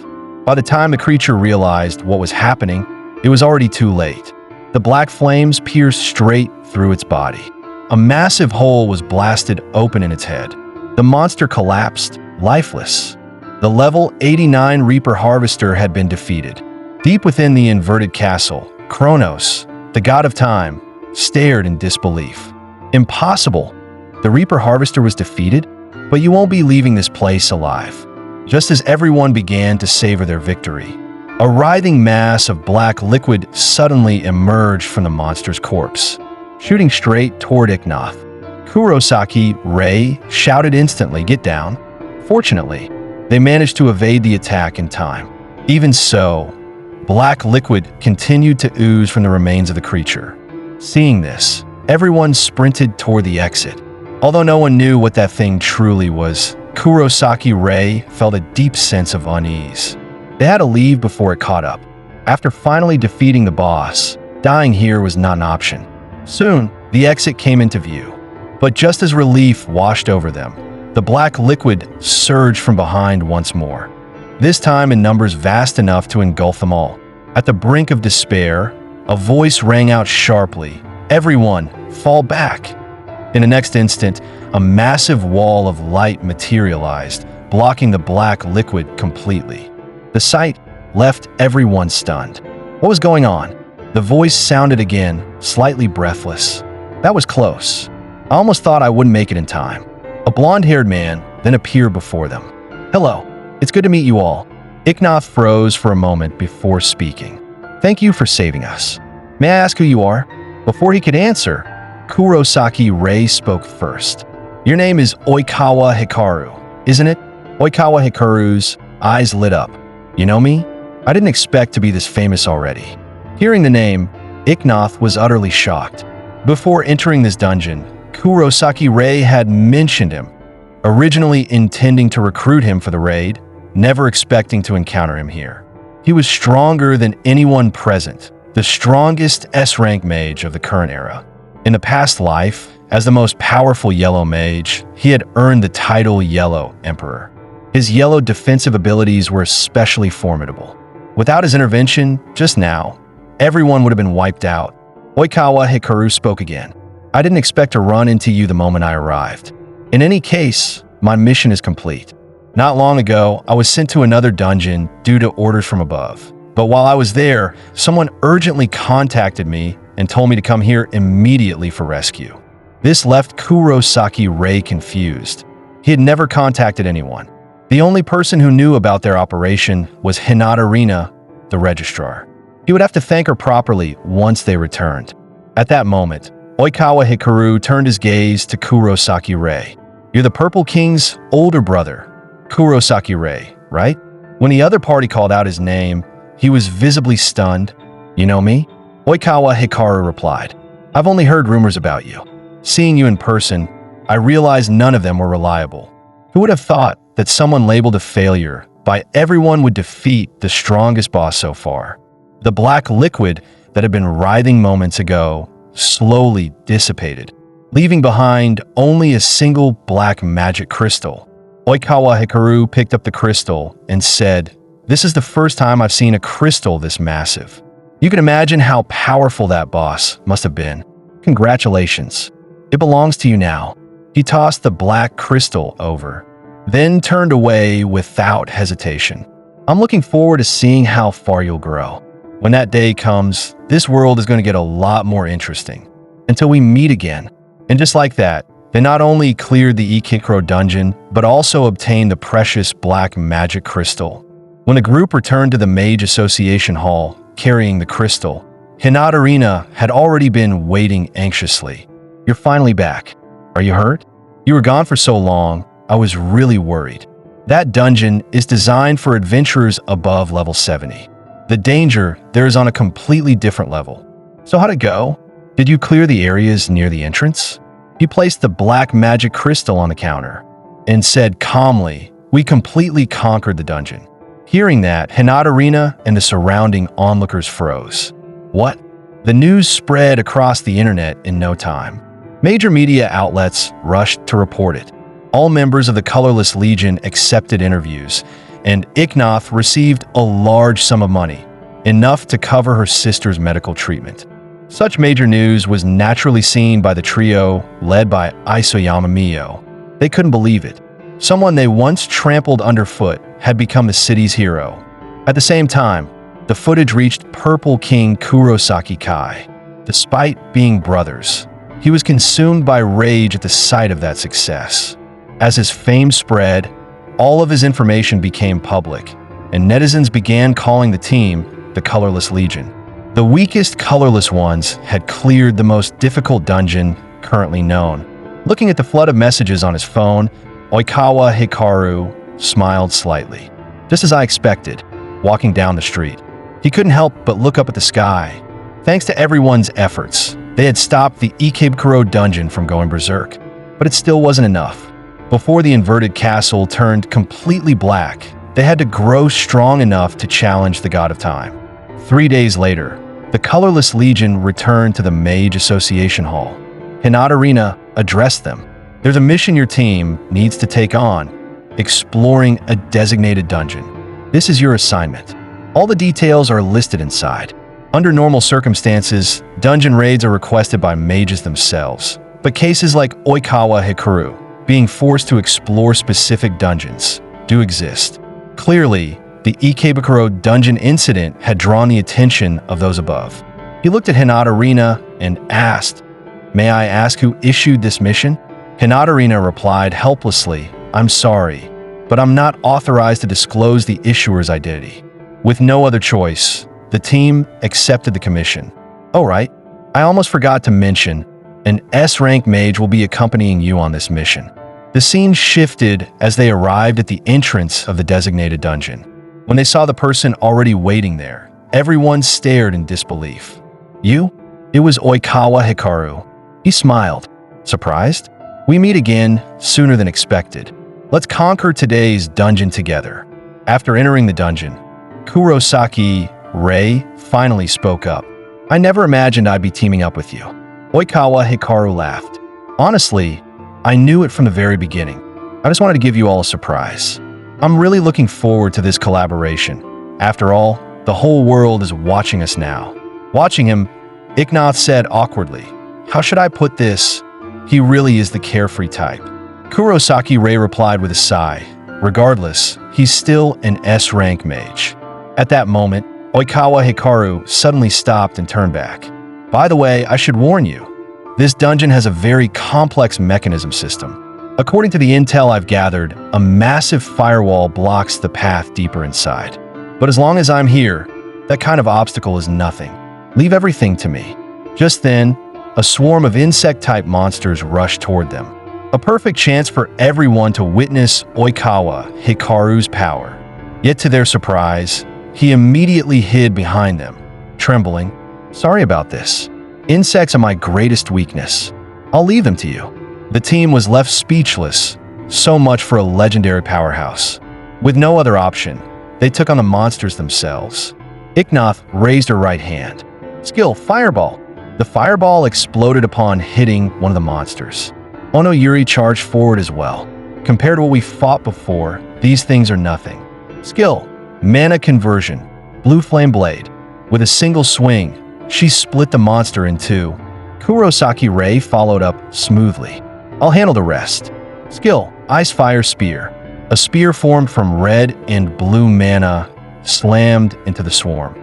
By the time the creature realized what was happening, it was already too late. The black flames pierced straight through its body. A massive hole was blasted open in its head. The monster collapsed, lifeless. The level 89 Reaper Harvester had been defeated. Deep within the inverted castle, Kronos, the god of time, stared in disbelief. "Impossible! The Reaper Harvester was defeated? But you won't be leaving this place alive." Just as everyone began to savor their victory, a writhing mass of black liquid suddenly emerged from the monster's corpse, shooting straight toward Icknoth. Kurosaki Rei shouted instantly, "Get down!" Fortunately, they managed to evade the attack in time. Even so, black liquid continued to ooze from the remains of the creature. Seeing this, everyone sprinted toward the exit. Although no one knew what that thing truly was, Kurosaki Rei felt a deep sense of unease. They had to leave before it caught up. After finally defeating the boss, dying here was not an option. Soon, the exit came into view. But just as relief washed over them, the black liquid surged from behind once more, this time in numbers vast enough to engulf them all. At the brink of despair, a voice rang out sharply, "Everyone, fall back!" In the next instant, a massive wall of light materialized, blocking the black liquid completely. The sight left everyone stunned. What was going on? The voice sounded again, slightly breathless. That was close. I almost thought I wouldn't make it in time. A blonde-haired man then appeared before them. "Hello, it's good to meet you all." Icknoth froze for a moment before speaking. "Thank you for saving us. May I ask who you are?" Before he could answer, Kurosaki Rei spoke first. "Your name is Oikawa Hikaru, isn't it?" Oikawa Hikaru's eyes lit up. "You know me? I didn't expect to be this famous already." Hearing the name, Icknoth was utterly shocked. Before entering this dungeon, Kurosaki Rei had mentioned him, originally intending to recruit him for the raid, never expecting to encounter him here. He was stronger than anyone present, the strongest S-rank mage of the current era. In the past life, as the most powerful yellow mage, he had earned the title Yellow Emperor. His yellow defensive abilities were especially formidable. Without his intervention, just now, everyone would have been wiped out. Oikawa Hikaru spoke again. "I didn't expect to run into you the moment I arrived. In any case, my mission is complete. Not long ago, I was sent to another dungeon due to orders from above. But while I was there, someone urgently contacted me and told me to come here immediately for rescue." This left Kurosaki Rei confused. He had never contacted anyone. The only person who knew about their operation was Hinata Rina, the registrar. He would have to thank her properly once they returned. At that moment, Oikawa Hikaru turned his gaze to Kurosaki Rei. "You're the Purple King's older brother, Kurosaki Rei, right?" When the other party called out his name, He was visibly stunned. "You know me?" Oikawa Hikaru replied. "I've only heard rumors about you. Seeing you in person, I realized none of them were reliable. Who would have thought that someone labeled a failure by everyone would defeat the strongest boss so far?" The black liquid that had been writhing moments ago slowly dissipated, leaving behind only a single black magic crystal. Oikawa Hikaru picked up the crystal and said, "This is the first time I've seen a crystal this massive. You can imagine how powerful that boss must have been. Congratulations. It belongs to you now." He tossed the black crystal over, then turned away without hesitation. "I'm looking forward to seeing how far you'll grow. When that day comes, this world is going to get a lot more interesting. Until we meet again." And just like that, they not only cleared the Ikebukuro dungeon, but also obtained the precious black magic crystal. When the group returned to the Mage Association Hall, carrying the crystal, Hinata had already been waiting anxiously. "You're finally back. Are you hurt? You were gone for so long, I was really worried. That dungeon is designed for adventurers above level 70. The danger there is on a completely different level. So how'd it go? Did you clear the areas near the entrance?" He placed the black magic crystal on the counter and said calmly, "We completely conquered the dungeon." Hearing that, Hinata and the surrounding onlookers froze. What? The news spread across the internet in no time. Major media outlets rushed to report it. All members of the Colorless Legion accepted interviews, and Icknoth received a large sum of money, enough to cover her sister's medical treatment. Such major news was naturally seen by the trio led by Isoyama Mio. They couldn't believe it. Someone they once trampled underfoot had become the city's hero. At the same time, the footage reached Purple King Kurosaki Kai. Despite being brothers, he was consumed by rage at the sight of that success. As his fame spread, all of his information became public, and netizens began calling the team the Colorless Legion. The weakest Colorless ones had cleared the most difficult dungeon currently known. Looking at the flood of messages on his phone, Oikawa Hikaru smiled slightly. Just as I expected, walking down the street, he couldn't help but look up at the sky. Thanks to everyone's efforts, they had stopped the Ikebukuro dungeon from going berserk. But it still wasn't enough. Before the inverted castle turned completely black, they had to grow strong enough to challenge the God of Time. 3 days later, the Colorless Legion returned to the Mage Association Hall. Hinata addressed them. "There's a mission your team needs to take on, exploring a designated dungeon. This is your assignment. All the details are listed inside. Under normal circumstances, dungeon raids are requested by mages themselves, but cases like Oikawa Hikaru, being forced to explore specific dungeons, do exist. Clearly, the Ikebukuro dungeon incident had drawn the attention of those above." He looked at Hinata and asked, "May I ask who issued this mission?" Hinata replied helplessly, "I'm sorry, but I'm not authorized to disclose the issuer's identity." With no other choice, the team accepted the commission. "Oh right, I almost forgot to mention, an S-rank mage will be accompanying you on this mission." The scene shifted as they arrived at the entrance of the designated dungeon. When they saw the person already waiting there, everyone stared in disbelief. "You?" It was Oikawa Hikaru. He smiled. "Surprised? We meet again sooner than expected. Let's conquer today's dungeon together." After entering the dungeon, Kurosaki Rei finally spoke up. "I never imagined I'd be teaming up with you." Oikawa Hikaru laughed. "Honestly, I knew it from the very beginning. I just wanted to give you all a surprise. I'm really looking forward to this collaboration. After all, the whole world is watching us now." Watching him, Icknoth said awkwardly, "How should I put this? He really is the carefree type." Kurosaki Rei replied with a sigh. Regardless, he's still an S-rank mage. At that moment, Oikawa Hikaru suddenly stopped and turned back. "By the way, I should warn you, this dungeon has a very complex mechanism system. According to the intel I've gathered, a massive firewall blocks the path deeper inside. But as long as I'm here, that kind of obstacle is nothing. Leave everything to me." Just then, a swarm of insect-type monsters rushed toward them. A perfect chance for everyone to witness Oikawa Hikaru's power. Yet to their surprise, he immediately hid behind them, trembling. "Sorry about this. Insects are my greatest weakness. I'll leave them to you." The team was left speechless. So much for a legendary powerhouse. With no other option, they took on the monsters themselves. Icknoth raised her right hand. "Skill, Fireball." The fireball exploded upon hitting one of the monsters. Ono Yuri charged forward as well. Compared to what we fought before, these things are nothing. Skill, Mana Conversion, Blue Flame Blade. With a single swing, she split the monster in two. Kurosaki Ray followed up smoothly. "I'll handle the rest." Skill, Ice Fire Spear. A spear formed from red and blue mana slammed into the swarm,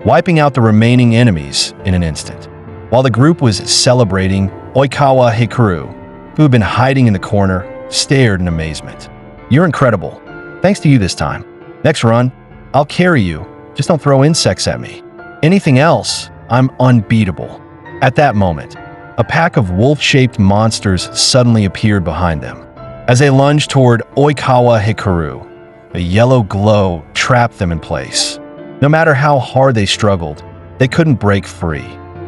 wiping out the remaining enemies in an instant. While the group was celebrating, Oikawa Hikaru, who had been hiding in the corner, stared in amazement. "You're incredible. Thanks to you this time. Next run, I'll carry you. Just don't throw insects at me. Anything else, I'm unbeatable." At that moment, a pack of wolf-shaped monsters suddenly appeared behind them. As they lunged toward Oikawa Hikaru, a yellow glow trapped them in place. No matter how hard they struggled, they couldn't break free.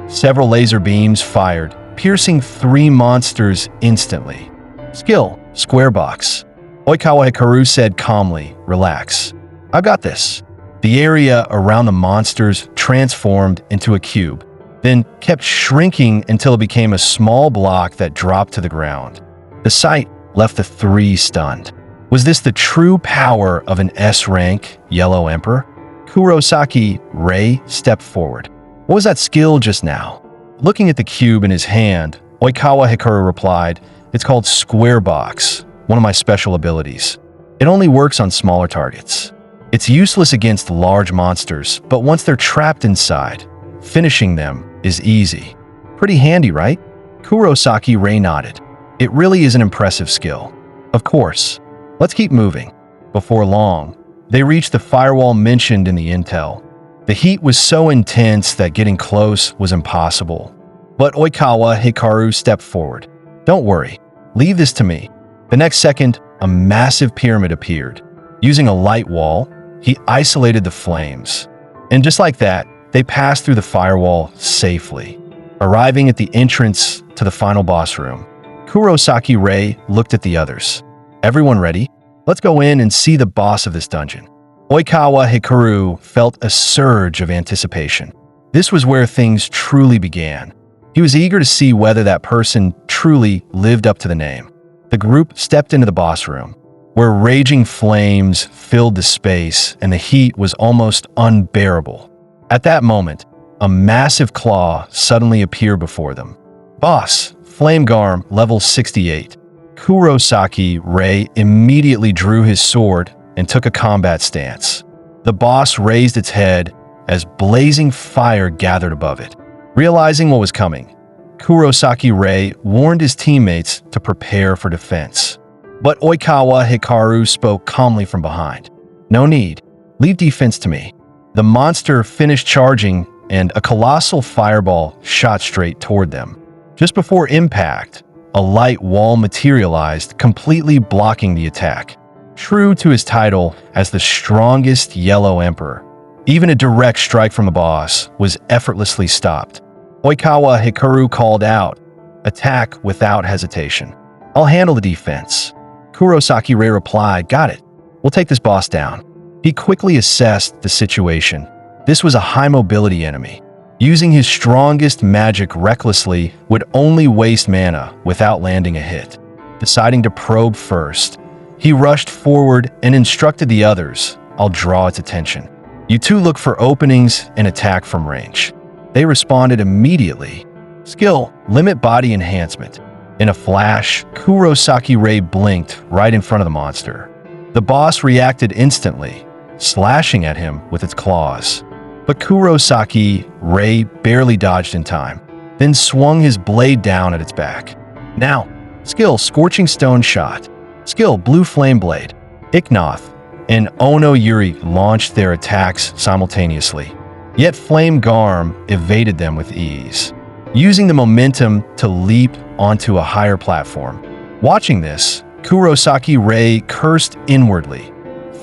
Several laser beams fired, piercing 3 monsters instantly. Skill, Square Box. Oikawa Hikaru said calmly, "Relax. I got this." The area around the monsters transformed into a cube, then kept shrinking until it became a small block that dropped to the ground. The sight left the 3 stunned. Was this the true power of an S-rank Yellow Emperor? Kurosaki Ray stepped forward. "What was that skill just now?" Looking at the cube in his hand, Oikawa Hikaru replied, "It's called Square Box, one of my special abilities. It only works on smaller targets. It's useless against large monsters, but once they're trapped inside, finishing them is easy." "Pretty handy, right?" Kurosaki Ray nodded. "It really is an impressive skill." "Of course. Let's keep moving." Before long, they reached the firewall mentioned in the intel. The heat was so intense that getting close was impossible. But Oikawa Hikaru stepped forward. "Don't worry. Leave this to me." The next second, a massive pyramid appeared. Using a light wall, he isolated the flames. And just like that, they passed through the firewall safely, arriving at the entrance to the final boss room. Kurosaki Ray looked at the others. "Everyone ready? Let's go in and see the boss of this dungeon." Oikawa Hikaru felt a surge of anticipation. This was where things truly began. He was eager to see whether that person truly lived up to the name. The group stepped into the boss room, where raging flames filled the space and the heat was almost unbearable. At that moment, a massive claw suddenly appeared before them. "Boss, Flamegarm, level 68. Kurosaki Ray immediately drew his sword and took a combat stance. The boss raised its head as blazing fire gathered above it. Realizing what was coming, Kurosaki Ray warned his teammates to prepare for defense. But Oikawa Hikaru spoke calmly from behind. "No need. Leave defense to me." The monster finished charging, and a colossal fireball shot straight toward them. Just before impact, a light wall materialized, completely blocking the attack. True to his title as the strongest Yellow Emperor, even a direct strike from the boss was effortlessly stopped. Oikawa Hikaru called out, "Attack without hesitation. I'll handle the defense." Kurosaki Ray replied, "Got it. We'll take this boss down." He quickly assessed the situation. This was a high mobility enemy. Using his strongest magic recklessly would only waste mana without landing a hit. Deciding to probe first, he rushed forward and instructed the others, "I'll draw its attention. You two look for openings and attack from range." They responded immediately. Skill, Limit Body Enhancement. In a flash, Kurosaki Ray blinked right in front of the monster. The boss reacted instantly, slashing at him with its claws. But Kurosaki Ray barely dodged in time, then swung his blade down at its back. Now, skill Scorching Stone Shot. Skill Blue Flame Blade. Icknoth and Ono Yuri launched their attacks simultaneously. Yet Flamegarm evaded them with ease, using the momentum to leap onto a higher platform. Watching this, Kurosaki Ray cursed inwardly.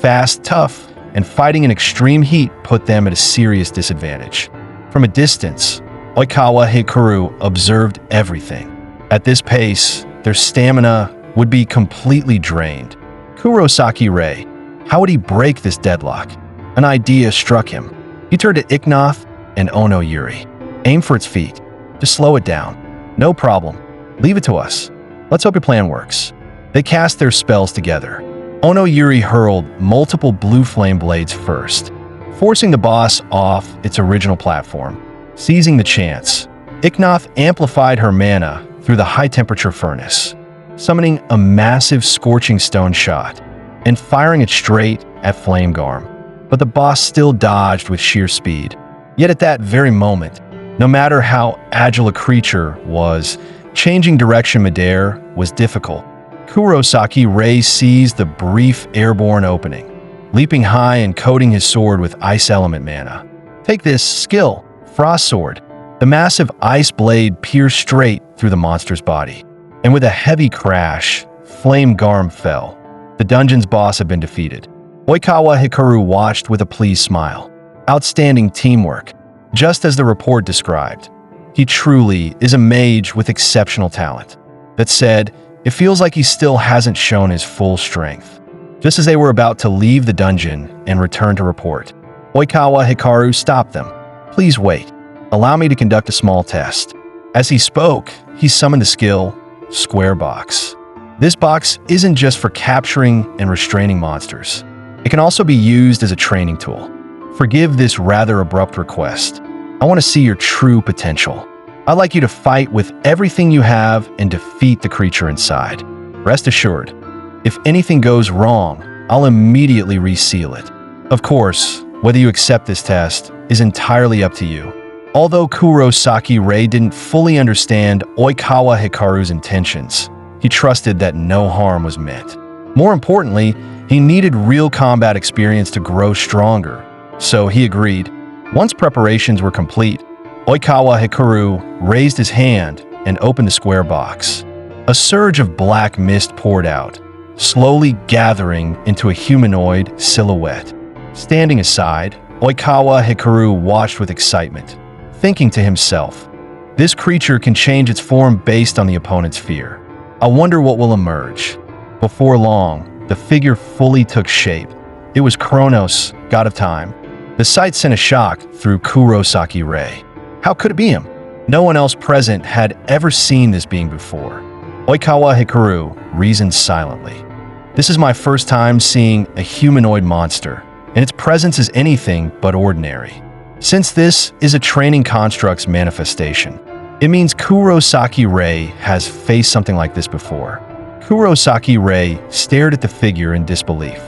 Fast, tough, and fighting in extreme heat put them at a serious disadvantage. From a distance, Oikawa Hikaru observed everything. At this pace, their stamina would be completely drained. Kurosaki Rei, how would he break this deadlock? An idea struck him. He turned to Icknoth and Ono Yuri. Aim for its feet. Just slow it down. No problem. Leave it to us. Let's hope your plan works. They cast their spells together. Ono Yuri hurled multiple blue flame blades first, forcing the boss off its original platform. Seizing the chance, Icknoth amplified her mana through the high-temperature furnace, summoning a massive scorching stone shot and firing it straight at Flamegarm. But the boss still dodged with sheer speed. Yet at that very moment, no matter how agile a creature was, changing direction midair was difficult. Kurosaki Rei seized the brief airborne opening, leaping high and coating his sword with ice element mana. Take this skill, Frost Sword. The massive ice blade pierced straight through the monster's body, and with a heavy crash, Flamegarm fell. The dungeon's boss had been defeated. Oikawa Hikaru watched with a pleased smile. Outstanding teamwork, just as the report described. He truly is a mage with exceptional talent. That said, it feels like he still hasn't shown his full strength. Just as they were about to leave the dungeon and return to report, Oikawa Hikaru stopped them. Please wait. Allow me to conduct a small test. As he spoke, he summoned the skill, Square Box. This box isn't just for capturing and restraining monsters. It can also be used as a training tool. Forgive this rather abrupt request. I want to see your true potential. I'd like you to fight with everything you have and defeat the creature inside. Rest assured, if anything goes wrong, I'll immediately reseal it. Of course, whether you accept this test is entirely up to you. Although Kurosaki Rei didn't fully understand Oikawa Hikaru's intentions, he trusted that no harm was meant. More importantly, he needed real combat experience to grow stronger, so he agreed. Once preparations were complete, Oikawa Hikaru raised his hand and opened the square box. A surge of black mist poured out, slowly gathering into a humanoid silhouette. Standing aside, Oikawa Hikaru watched with excitement, thinking to himself, this creature can change its form based on the opponent's fear. I wonder what will emerge. Before long, the figure fully took shape. It was Kronos, god of time. The sight sent a shock through Kurosaki Rei. How could it be him? No one else present had ever seen this being before. Oikawa Hikaru reasoned silently. This is my first time seeing a humanoid monster, and its presence is anything but ordinary. Since this is a training construct's manifestation, it means Kurosaki Rei has faced something like this before. Kurosaki Rei stared at the figure in disbelief.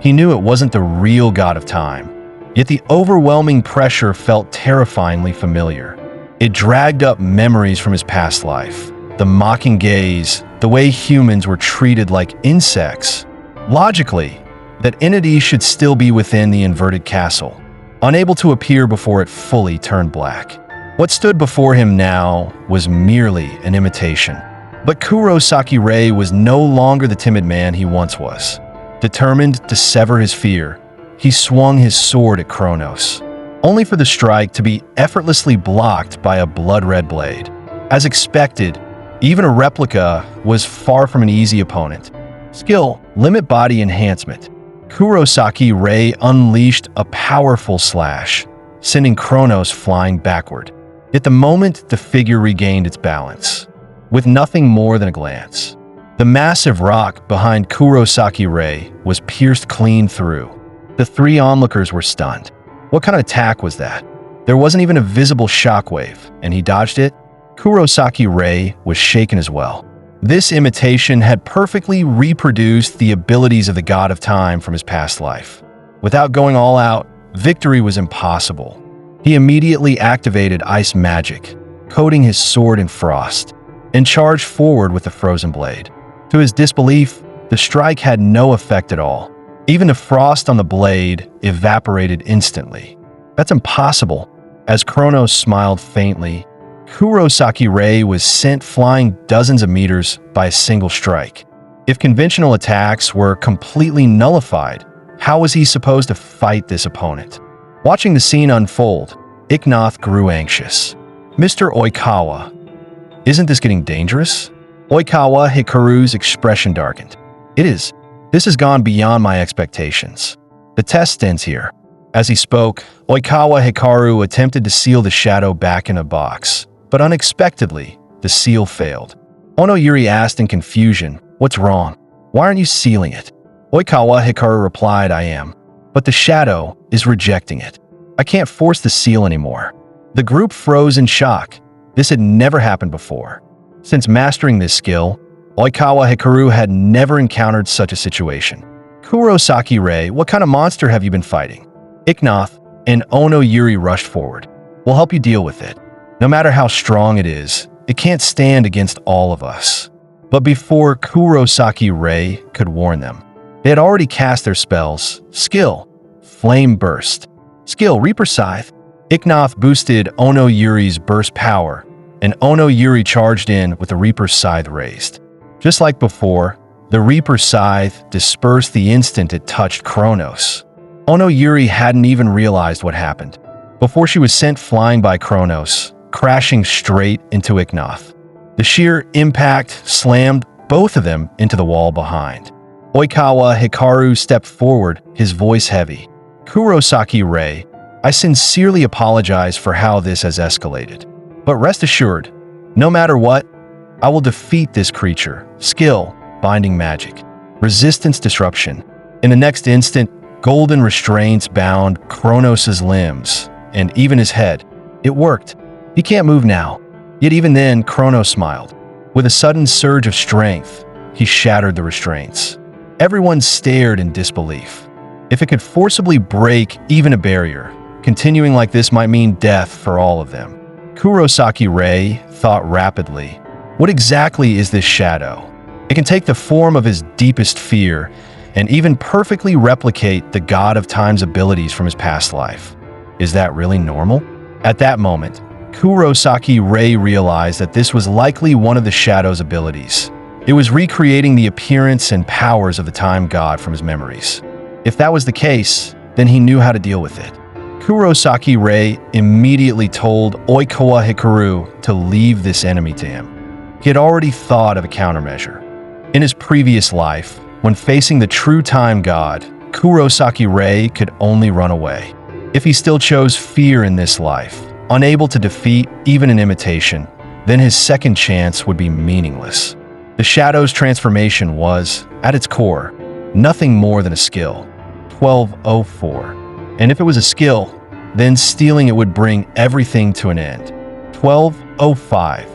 He knew it wasn't the real god of time, yet the overwhelming pressure felt terrifyingly familiar. It dragged up memories from his past life, the mocking gaze, the way humans were treated like insects. Logically, that entity should still be within the inverted castle, unable to appear before it fully turned black. What stood before him now was merely an imitation. But Kurosaki Rei was no longer the timid man he once was. Determined to sever his fear, he swung his sword at Kronos, only for the strike to be effortlessly blocked by a blood-red blade. As expected, even a replica was far from an easy opponent. Skill, Limit Body Enhancement. Kurosaki Rei unleashed a powerful slash, sending Kronos flying backward. Yet the moment the figure regained its balance, with nothing more than a glance, the massive rock behind Kurosaki Rei was pierced clean through. The three onlookers were stunned. What kind of attack was that? There wasn't even a visible shockwave, and he dodged it? Kurosaki Rei was shaken as well. This imitation had perfectly reproduced the abilities of the god of time from his past life. Without going all out, victory was impossible. He immediately activated ice magic, coating his sword in frost, and charged forward with the frozen blade. To his disbelief, the strike had no effect at all. Even the frost on the blade evaporated instantly. That's impossible. As Kronos smiled faintly, Kurosaki Rei was sent flying dozens of meters by a single strike. If conventional attacks were completely nullified, How was he supposed to fight this opponent? Watching the scene unfold, Icknoth grew anxious. Mr. Oikawa, isn't this getting dangerous? Oikawa Hikaru's expression darkened. It is. This has gone beyond my expectations. The test ends here. As he spoke, Oikawa Hikaru attempted to seal the shadow back in a box, but unexpectedly, the seal failed. Ono Yuri asked in confusion, "What's wrong? Why aren't you sealing it?" Oikawa Hikaru replied, "I am. But the shadow is rejecting it. I can't force the seal anymore." The group froze in shock. This had never happened before. Since mastering this skill, Oikawa Hikaru had never encountered such a situation. "Kurosaki Rei, what kind of monster have you been fighting?" Icknoth and Ono Yuri rushed forward. "We'll help you deal with it. No matter how strong it is, it can't stand against all of us." But before Kurosaki Rei could warn them, they had already cast their spells. Skill, Flame Burst. Skill, Reaper Scythe. Icknoth boosted Ono Yuri's burst power, and Ono Yuri charged in with the Reaper Scythe raised. Just like before, the Reaper Scythe dispersed the instant it touched Kronos. Ono Yuri hadn't even realized what happened, before she was sent flying by Kronos, crashing straight into Icknoth. The sheer impact slammed both of them into the wall behind. Oikawa Hikaru stepped forward, his voice heavy. "Kurosaki Rei, I sincerely apologize for how this has escalated. But rest assured, no matter what, I will defeat this creature. Skill, Binding Magic. Resistance Disruption." In the next instant, golden restraints bound Kronos' limbs, and even his head. It worked. He can't move now. Yet even then, Kronos smiled. With a sudden surge of strength, he shattered the restraints. Everyone stared in disbelief. If it could forcibly break even a barrier, continuing like this might mean death for all of them. Kurosaki Rei thought rapidly. What exactly is this shadow? It can take the form of his deepest fear and even perfectly replicate the God of Time's abilities from his past life. Is that really normal? At that moment, Kurosaki Rei realized that this was likely one of the shadow's abilities. It was recreating the appearance and powers of the Time God from his memories. If that was the case, then he knew how to deal with it. Kurosaki Rei immediately told Oikawa Hikaru to leave this enemy to him. He had already thought of a countermeasure. In his previous life, when facing the true Time God, Kurosaki Rei could only run away. If he still chose fear in this life, unable to defeat even an imitation, then his second chance would be meaningless. The Shadow's transformation was, at its core, nothing more than a skill. 1204. And if it was a skill, then stealing it would bring everything to an end. 1205.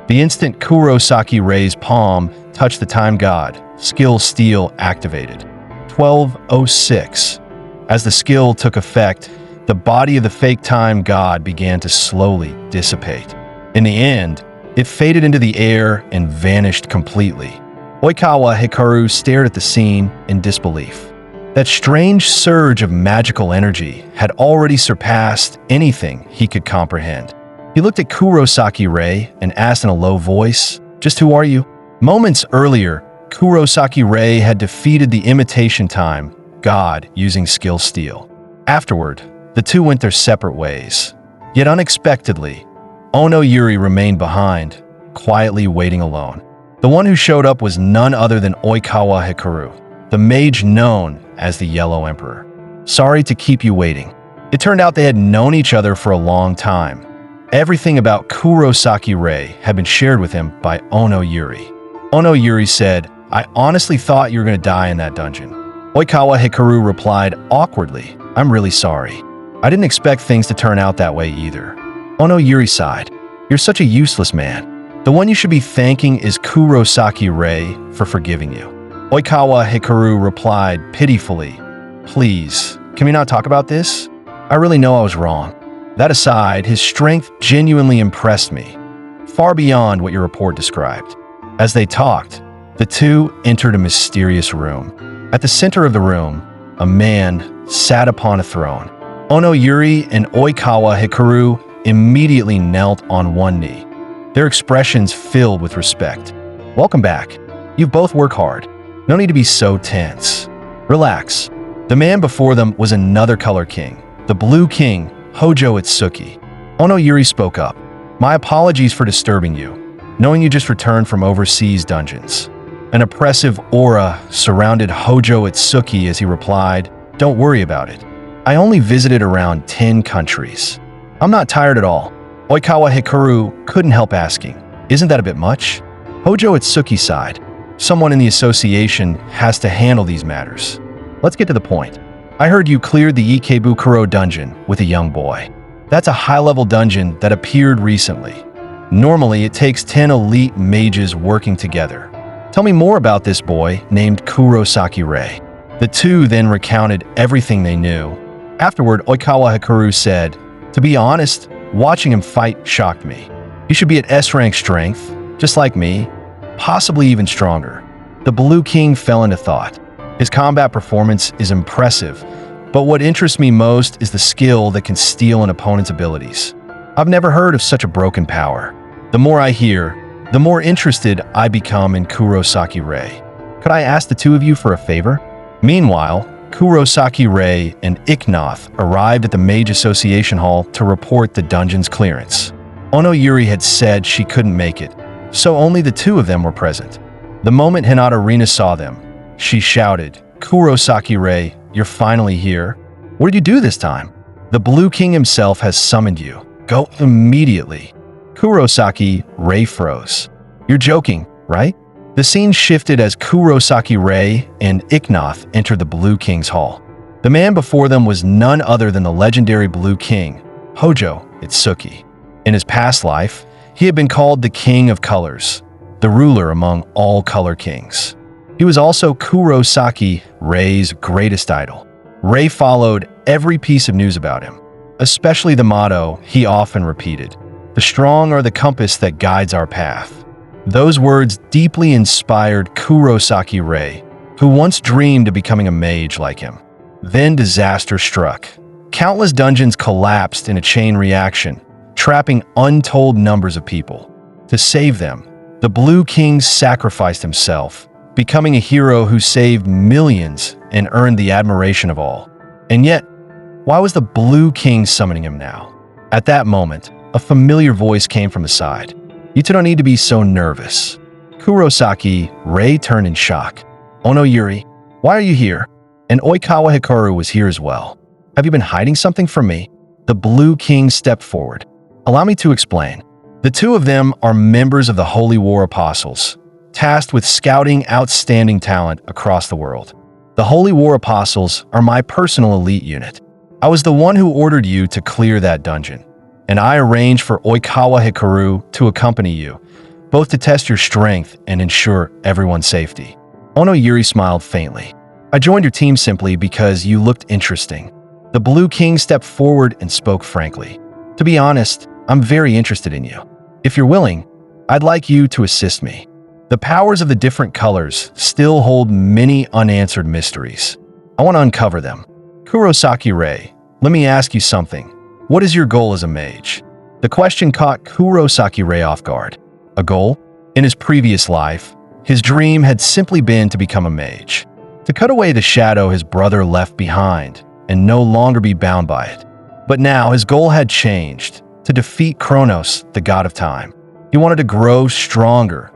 The instant Kurosaki Rei's palm touched the Time God, skill Steal activated. 1206. As the skill took effect, the body of the fake Time God began to slowly dissipate. In the end, it faded into the air and vanished completely. Oikawa Hikaru stared at the scene in disbelief. That strange surge of magical energy had already surpassed anything he could comprehend. He looked at Kurosaki Rei and asked in a low voice, "Just who are you?" Moments earlier, Kurosaki Rei had defeated the imitation Time God using skill Steal. Afterward, the two went their separate ways. Yet unexpectedly, Ono Yuri remained behind, quietly waiting alone. The one who showed up was none other than Oikawa Hikaru, the mage known as the Yellow Emperor. "Sorry to keep you waiting." It turned out they had known each other for a long time. Everything about Kurosaki Rei had been shared with him by Ono Yuri. Ono Yuri said, "I honestly thought you were going to die in that dungeon." Oikawa Hikaru replied awkwardly, "I'm really sorry. I didn't expect things to turn out that way either." Ono Yuri sighed, "You're such a useless man. The one you should be thanking is Kurosaki Rei for forgiving you." Oikawa Hikaru replied pitifully, "Please, can we not talk about this? I really know I was wrong." That aside, his strength genuinely impressed me, far beyond what your report described. As they talked, the two entered a mysterious room. At the center of the room, a man sat upon a throne. Ono Yuri and Oikawa Hikaru immediately knelt on one knee, their expressions filled with respect. "Welcome back. You've both worked hard. No need to be so tense. Relax. The man before them was another color king, the Blue King, Hojo Itsuki. Onoyuri spoke up. My apologies for disturbing you, knowing you just returned from overseas dungeons. An oppressive aura surrounded Hojo Itsuki as he replied, Don't worry about it. I only visited around 10 countries. I'm not tired at all. Oikawa Hikaru couldn't help asking, Isn't that a bit much? Hojo Itsuki sighed. Someone in the association has to handle these matters. Let's get to the point. I heard you cleared the Ikebukuro dungeon with a young boy. That's a high-level dungeon that appeared recently. Normally, it takes 10 elite mages working together. Tell me more about this boy named Kurosaki Rei. The two then recounted everything they knew. Afterward, Oikawa Hikaru said, To be honest, watching him fight shocked me. He should be at S-rank strength, just like me, possibly even stronger. The Blue King fell into thought. His combat performance is impressive, but what interests me most is the skill that can steal an opponent's abilities. I've never heard of such a broken power. The more I hear, the more interested I become in Kurosaki Rei. Could I ask the two of you for a favor? Meanwhile, Kurosaki Rei and Icknoth arrived at the Mage Association Hall to report the dungeon's clearance. Onoyuri had said she couldn't make it, so only the two of them were present. The moment Hinata Rina saw them, she shouted, Kurosaki Rei, you're finally here. What did you do this time? The Blue King himself has summoned you. Go immediately. Kurosaki Rei froze. You're joking, right? The scene shifted as Kurosaki Rei and Icknoth entered the Blue King's hall. The man before them was none other than the legendary Blue King, Hojo Itsuki. In his past life, he had been called the King of Colors, the ruler among all color kings. He was also Kurosaki Rei's greatest idol. Rei followed every piece of news about him, especially the motto he often repeated, "The strong are the compass that guides our path." Those words deeply inspired Kurosaki Rei, who once dreamed of becoming a mage like him. Then disaster struck. Countless dungeons collapsed in a chain reaction, trapping untold numbers of people. To save them, the Blue King sacrificed himself, becoming a hero who saved millions and earned the admiration of all. And yet, why was the Blue King summoning him now? At that moment, a familiar voice came from the side. You two don't need to be so nervous. Kurosaki Rei turned in shock. Onoyuri, why are you here? And Oikawa Hikaru was here as well. Have you been hiding something from me? The Blue King stepped forward. Allow me to explain. The two of them are members of the Holy War Apostles, tasked with scouting outstanding talent across the world. The Holy War Apostles are my personal elite unit. I was the one who ordered you to clear that dungeon, and I arranged for Oikawa Hikaru to accompany you, both to test your strength and ensure everyone's safety. Onoyuri smiled faintly. I joined your team simply because you looked interesting. The Blue King stepped forward and spoke frankly. To be honest, I'm very interested in you. If you're willing, I'd like you to assist me. The powers of the different colors still hold many unanswered mysteries. I want to uncover them. Kurosaki Rei, let me ask you something. What is your goal as a mage? The question caught Kurosaki Rei off guard. A goal? In his previous life, his dream had simply been to become a mage, to cut away the shadow his brother left behind and no longer be bound by it. But now his goal had changed, to defeat Kronos, the god of time. He wanted to grow stronger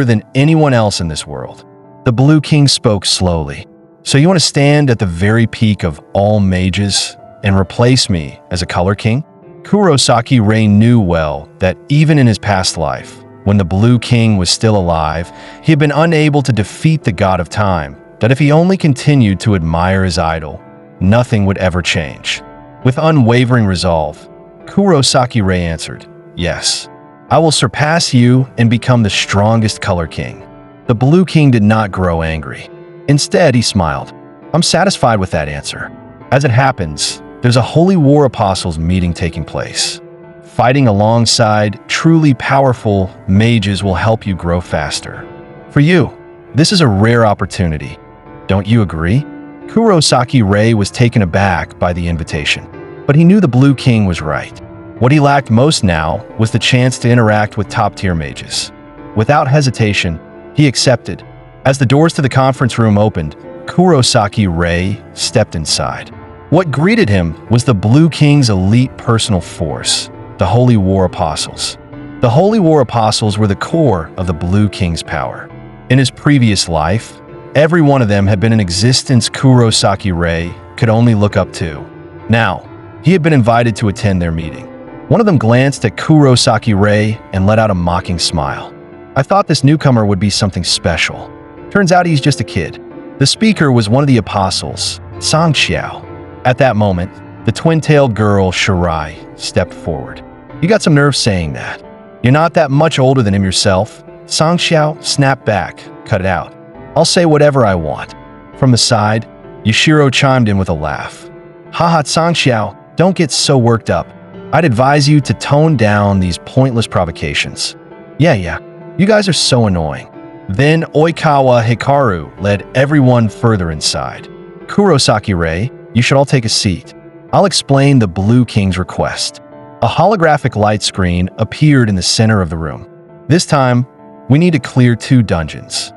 than anyone else in this world. The Blue King spoke slowly. So you want to stand at the very peak of all mages and replace me as a color king? Kurosaki Rei knew well that even in his past life, when the Blue King was still alive, he had been unable to defeat the god of time, that if he only continued to admire his idol, nothing would ever change. With unwavering resolve, Kurosaki Rei answered, Yes, I will surpass you and become the strongest color king. The Blue King did not grow angry. Instead, he smiled. I'm satisfied with that answer. As it happens, there's a Holy War Apostles meeting taking place. Fighting alongside truly powerful mages will help you grow faster. For you, this is a rare opportunity. Don't you agree? Kurosaki Rei was taken aback by the invitation, but he knew the Blue King was right. What he lacked most now was the chance to interact with top-tier mages. Without hesitation, he accepted. As the doors to the conference room opened, Kurosaki Rei stepped inside. What greeted him was the Blue King's elite personal force, the Holy War Apostles. The Holy War Apostles were the core of the Blue King's power. In his previous life, every one of them had been an existence Kurosaki Rei could only look up to. Now, he had been invited to attend their meeting. One of them glanced at Kurosaki Rei and let out a mocking smile. I thought this newcomer would be something special. Turns out he's just a kid. The speaker was one of the apostles, Song Xiao. At that moment, the twin-tailed girl, Shirai, stepped forward. You got some nerve saying that. You're not that much older than him yourself. Song Xiao snapped back, cut it out. I'll say whatever I want. From the side, Yashiro chimed in with a laugh. Haha, Song Xiao, don't get so worked up. I'd advise you to tone down these pointless provocations. Yeah, you guys are so annoying. Then Oikawa Hikaru led everyone further inside. Kurosaki Rei, you should all take a seat. I'll explain the Blue King's request. A holographic light screen appeared in the center of the room. This time, we need to clear 2 dungeons.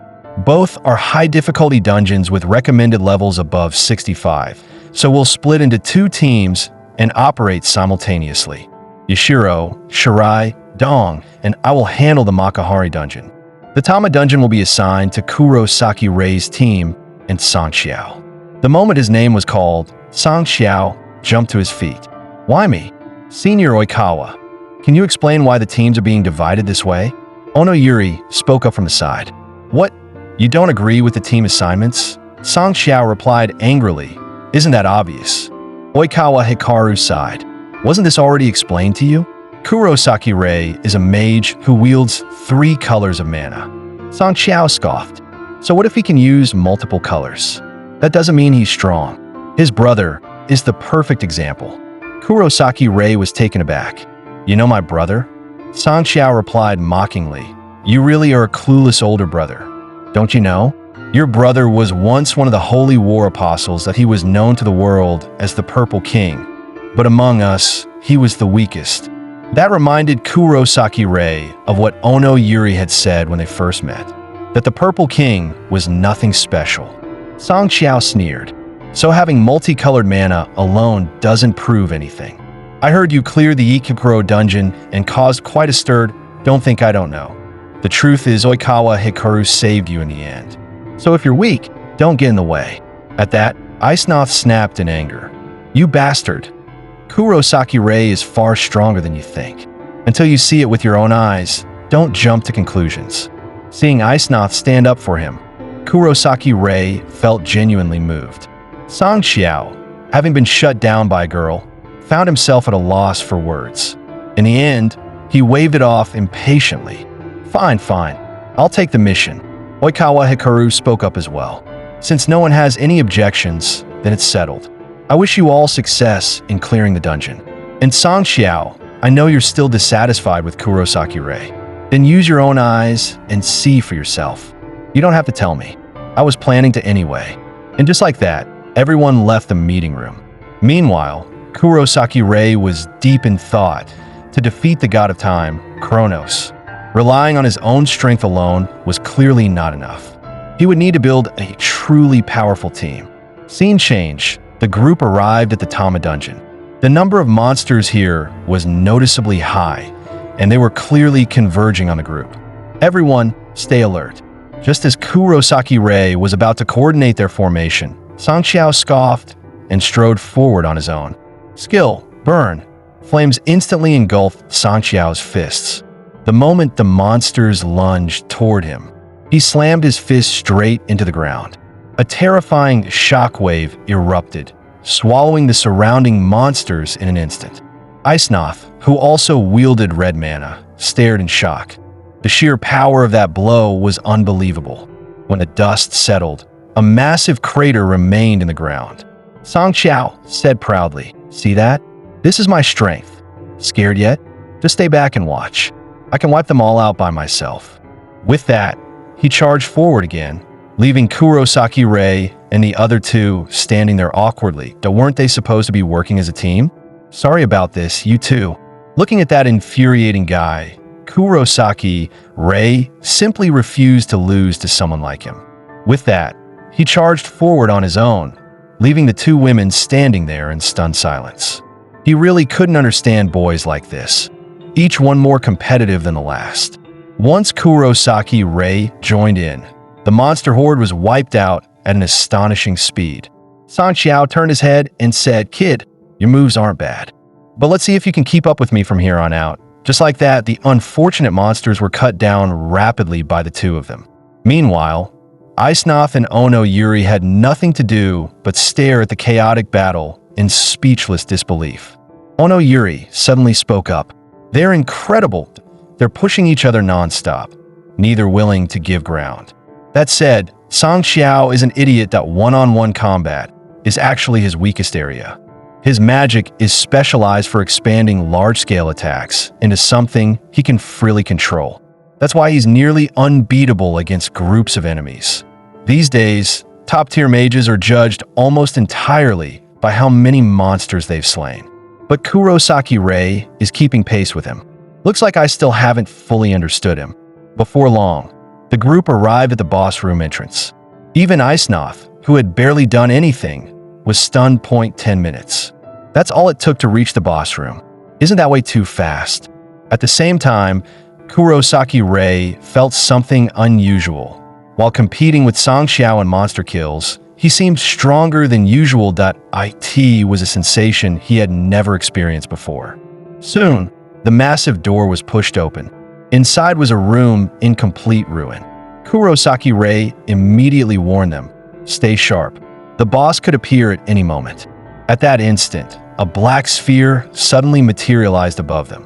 Both are high difficulty dungeons with recommended levels above 65, so we'll split into 2 teams and operate simultaneously. Yashiro, Shirai, Dong, and I will handle the Makahari dungeon. The Tama dungeon will be assigned to Kurosaki Rei's team and Song Xiao. The moment his name was called, Song Xiao jumped to his feet. Why me? Senior Oikawa, can you explain why the teams are being divided this way? Ono Yuri spoke up from the side. What? You don't agree with the team assignments? Song Xiao replied angrily. Isn't that obvious? Oikawa Hikaru sighed. Wasn't this already explained to you? Kurosaki Rei is a mage who wields 3 colors of mana. Song Xiao scoffed. So what if he can use multiple colors? That doesn't mean he's strong. His brother is the perfect example. Kurosaki Rei was taken aback. You know my brother? Song Xiao replied mockingly. You really are a clueless older brother. Don't you know? Your brother was once one of the Holy War Apostles that he was known to the world as the Purple King. But among us, he was the weakest. That reminded Kurosaki Rei of what Ono Yuri had said when they first met, that the Purple King was nothing special. Song Xiao sneered. So having multicolored mana alone doesn't prove anything. I heard you cleared the Ikebukuro dungeon and caused quite a stir. Don't think I don't know. The truth is Oikawa Hikaru saved you in the end. So if you're weak, don't get in the way. At that, Icknoth snapped in anger. You bastard. Kurosaki Rei is far stronger than you think. Until you see it with your own eyes, don't jump to conclusions. Seeing Icknoth stand up for him, Kurosaki Rei felt genuinely moved. Song Xiao, having been shut down by a girl, found himself at a loss for words. In the end, he waved it off impatiently. Fine. I'll take the mission. Oikawa Hikaru spoke up as well. Since no one has any objections, then it's settled. I wish you all success in clearing the dungeon. And Song Xiao, I know you're still dissatisfied with Kurosaki Rei. Then use your own eyes and see for yourself. You don't have to tell me. I was planning to anyway. And just like that, everyone left the meeting room. Meanwhile, Kurosaki Rei was deep in thought to defeat the god of time, Kronos. Relying on his own strength alone was clearly not enough. He would need to build a truly powerful team. Scene change. The group arrived at the Tama dungeon. The number of monsters here was noticeably high, and they were clearly converging on the group. Everyone, stay alert. Just as Kurosaki Rei was about to coordinate their formation, Song Xiao scoffed and strode forward on his own. Skill, burn. Flames instantly engulfed Song Xiao's fists. The moment the monsters lunged toward him, he slammed his fist straight into the ground. A terrifying shockwave erupted, swallowing the surrounding monsters in an instant. Icknoth, who also wielded red mana, stared in shock. The sheer power of that blow was unbelievable. When the dust settled, a massive crater remained in the ground. Song Xiao said proudly, "See that? This is my strength. Scared yet? Just stay back and watch. I can wipe them all out by myself." With that, he charged forward again, leaving Kurosaki Rei and the other 2 standing there awkwardly. Weren't they supposed to be working as a team? Sorry about this, you too. Looking at that infuriating guy, Kurosaki Rei simply refused to lose to someone like him. With that, he charged forward on his own, leaving the two women standing there in stunned silence. He really couldn't understand boys like this, each one more competitive than the last. Once Kurosaki Rei joined in, the monster horde was wiped out at an astonishing speed. Song Xiao turned his head and said, "Kid, your moves aren't bad, but let's see if you can keep up with me from here on out." Just like that, the unfortunate monsters were cut down rapidly by the two of them. Meanwhile, Icknoth and Ono Yuri had nothing to do but stare at the chaotic battle in speechless disbelief. Ono Yuri suddenly spoke up. "They're incredible. They're pushing each other nonstop, neither willing to give ground." That said, Song Xiao is an idiot that one-on-one combat is actually his weakest area. His magic is specialized for expanding large-scale attacks into something he can freely control. That's why he's nearly unbeatable against groups of enemies. These days, top-tier mages are judged almost entirely by how many monsters they've slain. But Kurosaki Rei is keeping pace with him. Looks like I still haven't fully understood him. Before long, the group arrived at the boss room entrance. Even Icknoth, who had barely done anything, was stunned. 10 minutes. That's all it took to reach the boss room. Isn't that way too fast? At the same time, Kurosaki Rei felt something unusual. While competing with Song Xiao in monster kills, he seemed stronger than usual. It was a sensation he had never experienced before. Soon, the massive door was pushed open. Inside was a room in complete ruin. Kurosaki Rei immediately warned them, "Stay sharp. The boss could appear at any moment." At that instant, a black sphere suddenly materialized above them.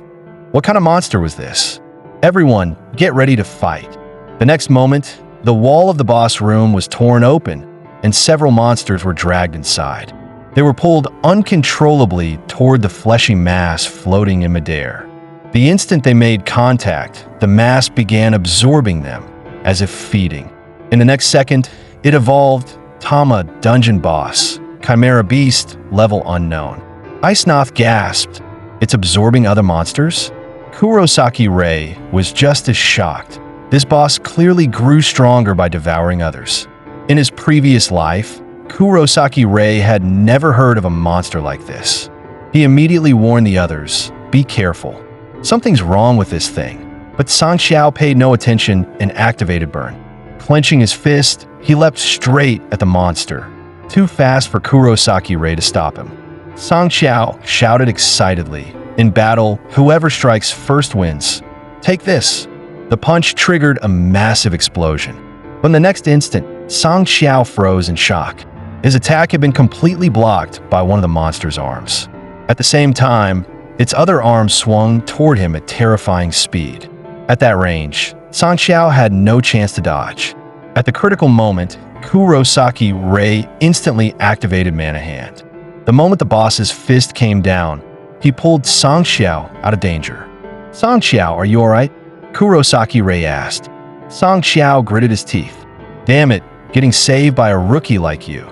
What kind of monster was this? Everyone, get ready to fight. The next moment, the wall of the boss room was torn open, and several monsters were dragged inside. They were pulled uncontrollably toward the fleshy mass floating in midair. The instant they made contact, the mass began absorbing them, as if feeding. In the next second, it evolved, Tama, dungeon boss, Chimera beast, level unknown. Icknoth gasped, "It's absorbing other monsters?" Kurosaki Rei was just as shocked. This boss clearly grew stronger by devouring others. In his previous life, Kurosaki Rei had never heard of a monster like this. He immediately warned the others, "Be careful. Something's wrong with this thing." But Song Xiao paid no attention and activated Burn. Clenching his fist, he leapt straight at the monster, too fast for Kurosaki Rei to stop him. Song Xiao shouted excitedly, "In battle, whoever strikes first wins. Take this." The punch triggered a massive explosion. But in the next instant, Song Xiao froze in shock. His attack had been completely blocked by one of the monster's arms. At the same time, its other arm swung toward him at terrifying speed. At that range, Song Xiao had no chance to dodge. At the critical moment, Kurosaki Rei instantly activated Mana Hand. The moment the boss's fist came down, he pulled Song Xiao out of danger. "Song Xiao, are you alright?" Kurosaki Rei asked. Song Xiao gritted his teeth. "Damn it, getting saved by a rookie like you.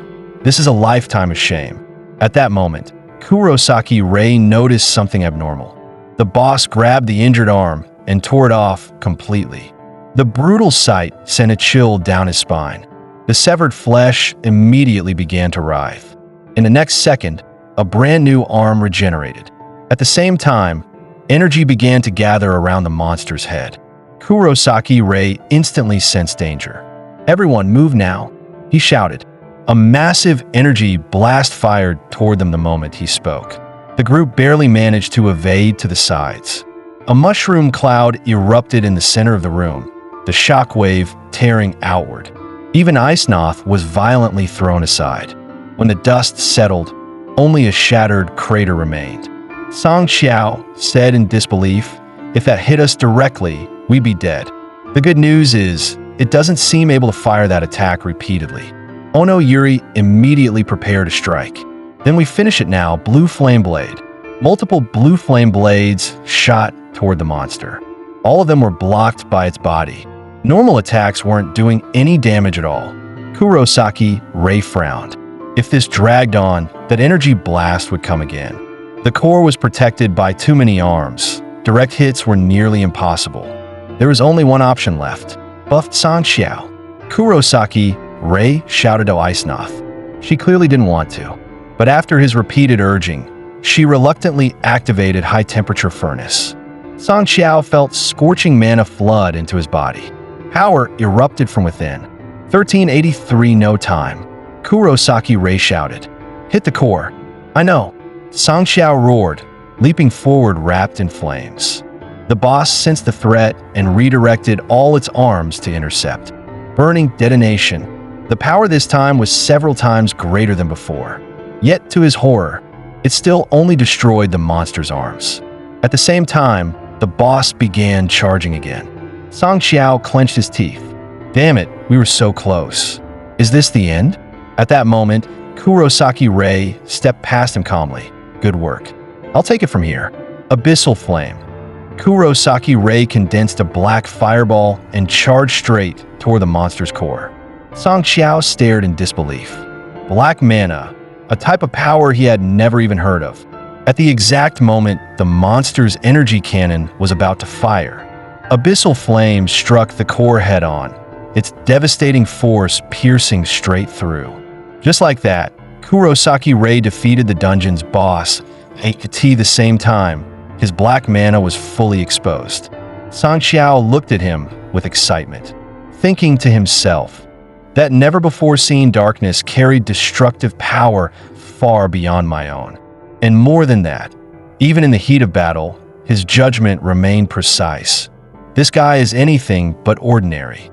This is a lifetime of shame." At that moment, Kurosaki Rei noticed something abnormal. The boss grabbed the injured arm and tore it off completely. The brutal sight sent a chill down his spine. The severed flesh immediately began to writhe. In the next second, a brand new arm regenerated. At the same time, energy began to gather around the monster's head. Kurosaki Rei instantly sensed danger. "Everyone move now," he shouted. A massive energy blast fired toward them the moment he spoke. The group barely managed to evade to the sides. A mushroom cloud erupted in the center of the room, the shockwave tearing outward. Even Icknoth was violently thrown aside. When the dust settled, only a shattered crater remained. Song Xiao said in disbelief, "If that hit us directly, we'd be dead." The good news is, it doesn't seem able to fire that attack repeatedly. Ono Yuri immediately prepared to strike. "Then we finish it now, Blue Flame Blade." Multiple blue flame blades shot toward the monster. All of them were blocked by its body. Normal attacks weren't doing any damage at all. Kurosaki Rei frowned. If this dragged on, that energy blast would come again. The core was protected by too many arms. Direct hits were nearly impossible. There was only one option left. Buffed Song Xiao. Kurosaki Ray shouted to Icknoth. She clearly didn't want to, but after his repeated urging, she reluctantly activated high-temperature furnace. Song Xiao felt scorching mana flood into his body. Power erupted from within. 1383 no time. Kurosaki Ray shouted. Hit the core. I know. Song Xiao roared, leaping forward wrapped in flames. The boss sensed the threat and redirected all its arms to intercept. Burning detonation. The power this time was several times greater than before. Yet, to his horror, it still only destroyed the monster's arms. At the same time, the boss began charging again. Song Xiao clenched his teeth. Damn it, we were so close. Is this the end? At that moment, Kurosaki Ray stepped past him calmly. Good work. I'll take it from here. Abyssal Flame. Kurosaki Ray condensed a black fireball and charged straight toward the monster's core. Song Xiao stared in disbelief. Black mana, a type of power he had never even heard of. At the exact moment the monster's energy cannon was about to fire, Abyssal Flame struck the core head-on, its devastating force piercing straight through. Just like that, Kurosaki Ray defeated the dungeon's boss, and at the same time, his black mana was fully exposed. Song Xiao looked at him with excitement, thinking to himself, that never-before-seen darkness carried destructive power far beyond my own. And more than that, even in the heat of battle, his judgment remained precise. This guy is anything but ordinary.